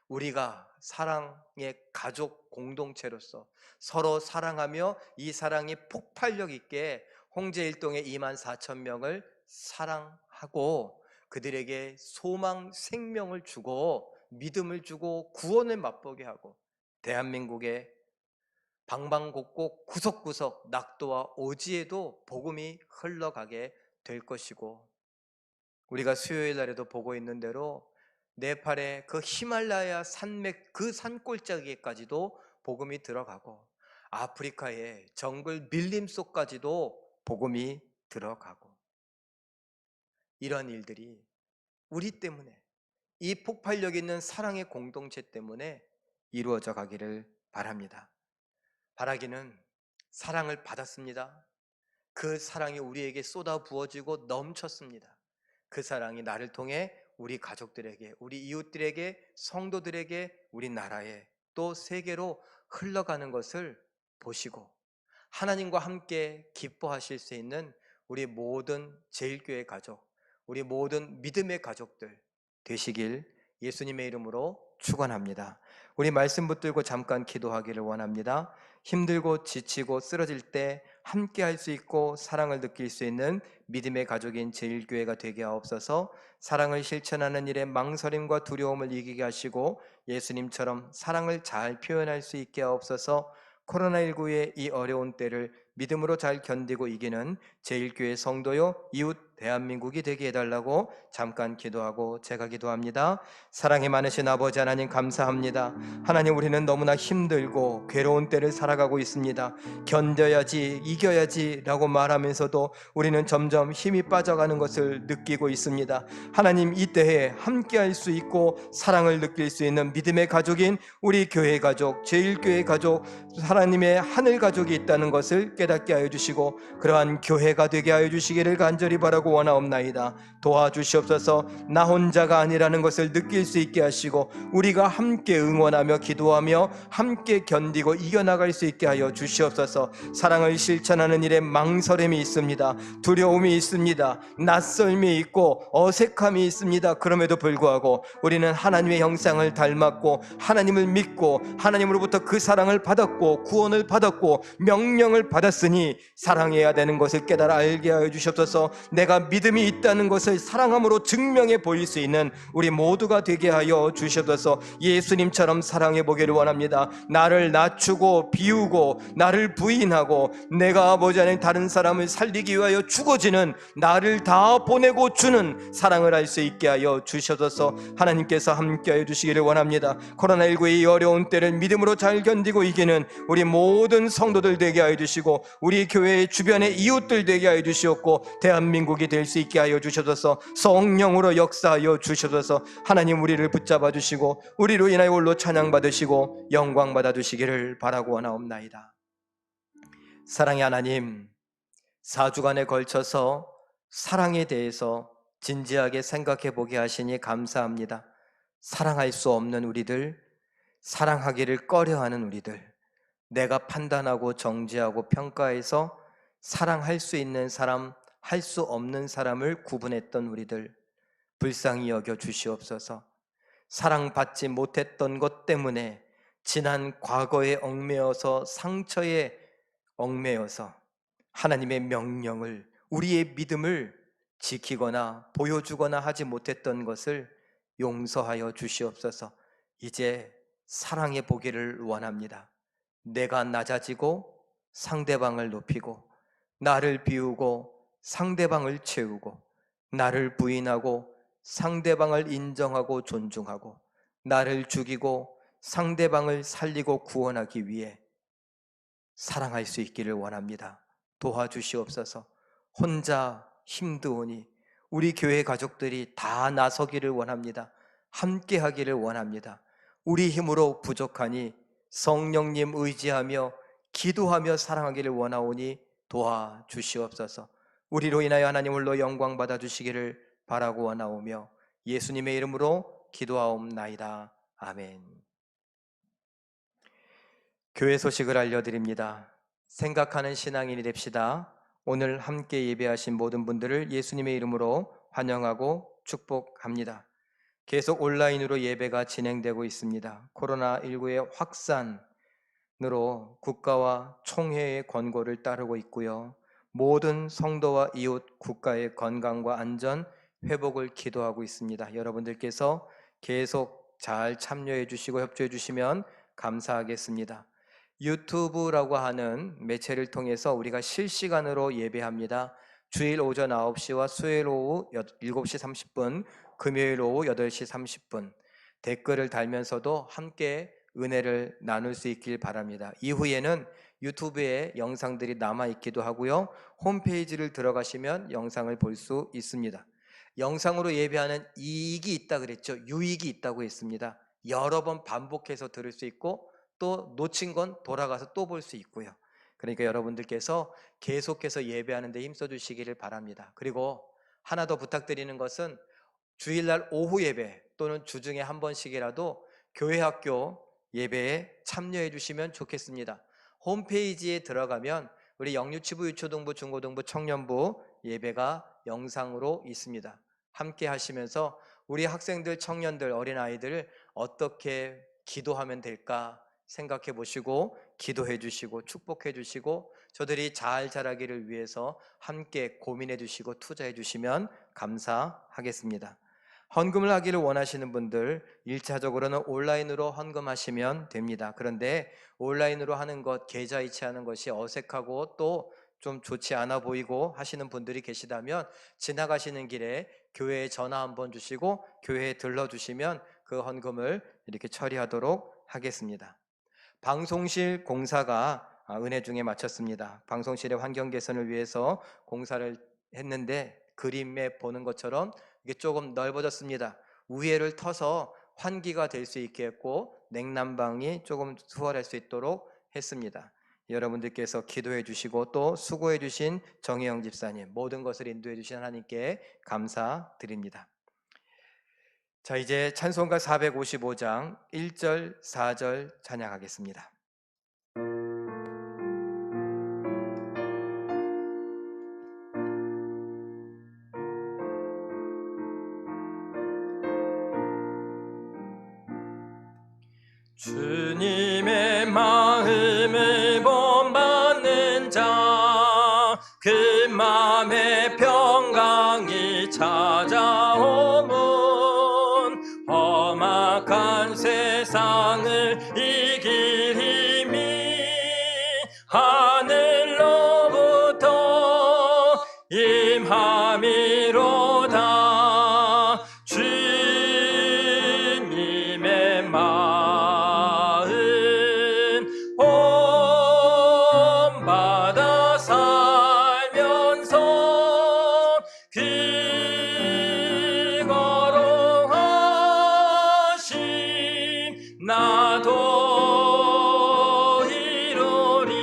우리가 사랑의 가족 공동체로서 서로 사랑하며 이 사랑이 폭발력 있게 홍제일동의 24,000명을 사랑하고 그들에게 소망, 생명을 주고 믿음을 주고 구원을 맛보게 하고 대한민국의 방방곡곡 구석구석 낙도와 오지에도 복음이 흘러가게 될 것이고, 우리가 수요일 날에도 보고 있는 대로 네팔의 그 히말라야 산맥 그 산골짜기까지도 복음이 들어가고 아프리카의 정글 밀림 속까지도 복음이 들어가고, 이런 일들이 우리 때문에 이 폭발력 있는 사랑의 공동체 때문에 이루어져 가기를 바랍니다. 바라기는 사랑을 받았습니다. 그 사랑이 우리에게 쏟아 부어지고 넘쳤습니다. 그 사랑이 나를 통해 우리 가족들에게, 우리 이웃들에게, 성도들에게, 우리 나라에 또 세계로 흘러가는 것을 보시고 하나님과 함께 기뻐하실 수 있는 우리 모든 제일교회 가족, 우리 모든 믿음의 가족들 되시길 예수님의 이름으로 축원합니다. 우리 말씀 붙들고 잠깐 기도하기를 원합니다. 힘들고 지치고 쓰러질 때 함께 할 수 있고 사랑을 느낄 수 있는 믿음의 가족인 제일교회가 되게 하옵소서. 사랑을 실천하는 일에 망설임과 두려움을 이기게 하시고 예수님처럼 사랑을 잘 표현할 수 있게 하옵소서. 코로나19의 이 어려운 때를 믿음으로 잘 견디고 이기는 제일교회 성도요 이웃 대한민국이 되게 해달라고 잠깐 기도하고 제가 기도합니다. 사랑이 많으신 아버지 하나님 감사합니다. 하나님, 우리는 너무나 힘들고 괴로운 때를 살아가고 있습니다. 견뎌야지 이겨야지 라고 말하면서도 우리는 점점 힘이 빠져가는 것을 느끼고 있습니다. 하나님, 이 때에 함께 할 수 있고 사랑을 느낄 수 있는 믿음의 가족인 우리 교회 가족, 제일교회 가족, 하나님의 하늘 가족이 있다는 것을 깨닫게 하여 주시고 그러한 교회가 되게 하여 주시기를 간절히 바라고 원하옵나이다. 도와주시옵소서. 나 혼자가 아니라는 것을 느낄 수 있게 하시고 우리가 함께 응원하며 기도하며 함께 견디고 이겨나갈 수 있게 하여 주시옵소서. 사랑을 실천하는 일에 망설임이 있습니다. 두려움이 있습니다. 낯설미 있고 어색함이 있습니다. 그럼에도 불구하고 우리는 하나님의 형상을 닮았고 하나님을 믿고 하나님으로부터 그 사랑을 받았고 구원을 받았고 명령을 받았으니 사랑해야 되는 것을 깨달아 알게 하여 주시옵소서. 내가 믿음이 있다는 것을 사랑함으로 증명해 보일 수 있는 우리 모두가 되게 하여 주셔서 예수님처럼 사랑해 보기를 원합니다. 나를 낮추고 비우고 나를 부인하고 내가 아버지 안에 다른 사람을 살리기 위하여 죽어지는 나를 다 보내고 주는 사랑을 할 수 있게 하여 주셔서 하나님께서 함께하여 주시기를 원합니다. 코로나19의 이 어려운 때를 믿음으로 잘 견디고 이기는 우리 모든 성도들 되게 하여 주시고 우리 교회의 주변의 이웃들 되게 하여 주시옵고 대한민국이 될 수 있게 하여 주셔서 성령으로 역사하여 주셔서 하나님 우리를 붙잡아 주시고 우리로 인하여 홀로 찬양 받으시고 영광 받아 주시기를 바라고 원하옵나이다. 사랑의 하나님, 4주간에 걸쳐서 사랑에 대해서 진지하게 생각해 보게 하시니 감사합니다. 사랑할 수 없는 우리들, 사랑하기를 꺼려하는 우리들, 내가 판단하고 정죄하고 평가해서 사랑할 수 있는 사람, 할 수 없는 사람을 구분했던 우리들 불쌍히 여겨 주시옵소서. 사랑받지 못했던 것 때문에 지난 과거에 얽매여서 상처에 얽매여서 하나님의 명령을, 우리의 믿음을 지키거나 보여주거나 하지 못했던 것을 용서하여 주시옵소서. 이제 사랑해 보기를 원합니다. 내가 낮아지고 상대방을 높이고 나를 비우고 상대방을 채우고 나를 부인하고 상대방을 인정하고 존중하고 나를 죽이고 상대방을 살리고 구원하기 위해 사랑할 수 있기를 원합니다. 도와주시옵소서. 혼자 힘드오니 우리 교회 가족들이 다 나서기를 원합니다. 함께 하기를 원합니다. 우리 힘으로 부족하니 성령님 의지하며 기도하며 사랑하기를 원하오니 도와주시옵소서. 우리로 인하여 하나님 홀로 영광 받아주시기를 바라고 원하오며 예수님의 이름으로 기도하옵나이다. 아멘. 교회 소식을 알려드립니다. 생각하는 신앙인이 됩시다. 오늘 함께 예배하신 모든 분들을 예수님의 이름으로 환영하고 축복합니다. 계속 온라인으로 예배가 진행되고 있습니다. 코로나19의 확산으로 국가와 총회의 권고를 따르고 있고요. 모든 성도와 이웃, 국가의 건강과 안전 회복을 기도하고 있습니다. 여러분들께서 계속 잘 참여해 주시고 협조해 주시면 감사하겠습니다. 유튜브라고 하는 매체를 통해서 우리가 실시간으로 예배합니다. 주일 오전 9시와 수요일 오후 7시 30분, 금요일 오후 8시 30분 댓글을 달면서도 함께 은혜를 나눌 수 있길 바랍니다. 이후에는 유튜브에 영상들이 남아있기도 하고요. 홈페이지를 들어가시면 영상을 볼 수 있습니다. 영상으로 예배하는 이익이 있다 그랬죠. 유익이 있다고 했습니다. 여러 번 반복해서 들을 수 있고 또 놓친 건 돌아가서 또 볼 수 있고요. 그러니까 여러분들께서 계속해서 예배하는 데 힘써 주시기를 바랍니다. 그리고 하나 더 부탁드리는 것은 주일날 오후 예배 또는 주중에 한 번씩이라도 교회 학교 예배에 참여해 주시면 좋겠습니다. 홈페이지에 들어가면 우리 영유치부, 유초등부, 중고등부, 청년부 예배가 영상으로 있습니다. 함께 하시면서 우리 학생들, 청년들, 어린아이들을 어떻게 기도하면 될까 생각해 보시고 기도해 주시고 축복해 주시고 저들이 잘 자라기를 위해서 함께 고민해 주시고 투자해 주시면 감사하겠습니다. 헌금을 하기를 원하시는 분들 1차적으로는 온라인으로 헌금하시면 됩니다. 그런데 온라인으로 하는 것, 계좌 이체하는 것이 어색하고 또 좀 좋지 않아 보이고 하시는 분들이 계시다면 지나가시는 길에 교회에 전화 한번 주시고 교회에 들러주시면 그 헌금을 이렇게 처리하도록 하겠습니다. 방송실 공사가 은혜 중에 마쳤습니다. 방송실의 환경 개선을 위해서 공사를 했는데 그림에 보는 것처럼 이게 조금 넓어졌습니다. 우회를 터서 환기가 될 수 있게 했고 냉난방이 조금 수월할 수 있도록 했습니다. 여러분들께서 기도해 주시고 또 수고해 주신 정혜영 집사님, 모든 것을 인도해 주신 하나님께 감사드립니다. 자, 이제 찬송가 455장 1절 4절 찬양하겠습니다. 주님의 마음을 본받는 자, 그 마음의 평강 찾아오문 험악한 세상을 이길 힘이 하늘로부터 임함이로다. 주님의 마음 본받아 살면서 그거로 하심 나도 이루리.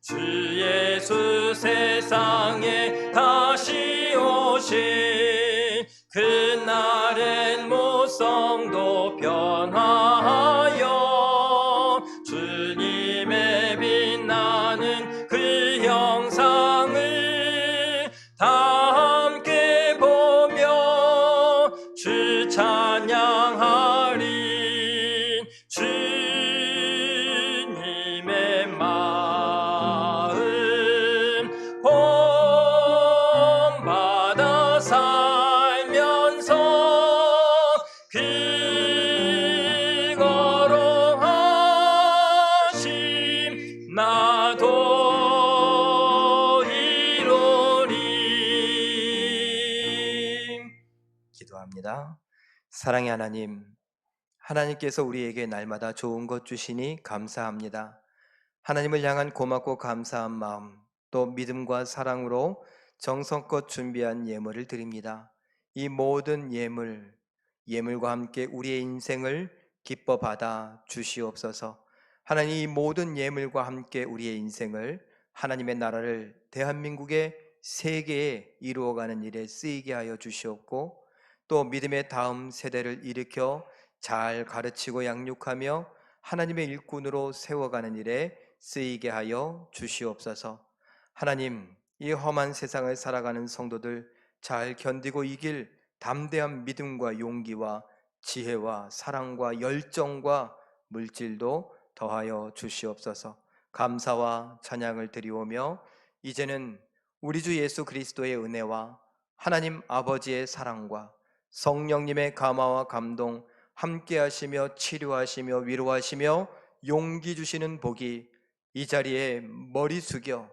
주 예수 세상에 다시 오실 그날엔 모성도 변화하여 주님의 빛나는 그 형상을 다 함께 보며 주 찬양하리. 주님의 마음 본받아 살면서 그거로 하심 나도 이루리. 기도합니다. 사랑의 하나님, 하나님께서 우리에게 날마다 좋은 것 주시니 감사합니다. 하나님을 향한 고맙고 감사한 마음, 또 믿음과 사랑으로 정성껏 준비한 예물을 드립니다. 이 모든 예물과 함께 우리의 인생을 기뻐 받아 주시옵소서. 하나님, 이 모든 예물과 함께 우리의 인생을 하나님의 나라를 대한민국의 세계에 이루어가는 일에 쓰이게 하여 주시옵고, 또 믿음의 다음 세대를 일으켜 잘 가르치고 양육하며 하나님의 일꾼으로 세워가는 일에 쓰이게 하여 주시옵소서. 하나님, 이 험한 세상을 살아가는 성도들 잘 견디고 이길 담대한 믿음과 용기와 지혜와 사랑과 열정과 물질도 더하여 주시옵소서. 감사와 찬양을 드리오며 이제는 우리 주 예수 그리스도의 은혜와 하나님 아버지의 사랑과 성령님의 감화와 감동 함께 하시며 치료하시며 위로하시며 용기 주시는 복이 이 자리에 머리 숙여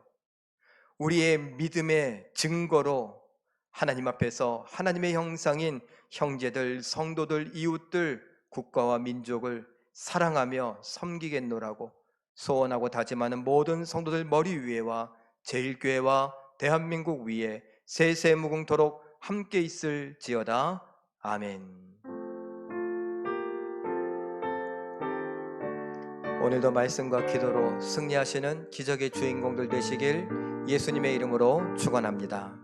우리의 믿음의 증거로 하나님 앞에서 하나님의 형상인 형제들, 성도들, 이웃들, 국가와 민족을 사랑하며 섬기겠노라고 소원하고 다짐하는 모든 성도들 머리 위에와 제일교회와 대한민국 위에 세세무궁토록 함께 있을지어다. 아멘. 오늘도 말씀과 기도로 승리하시는 기적의 주인공들 되시길 예수님의 이름으로 축원합니다.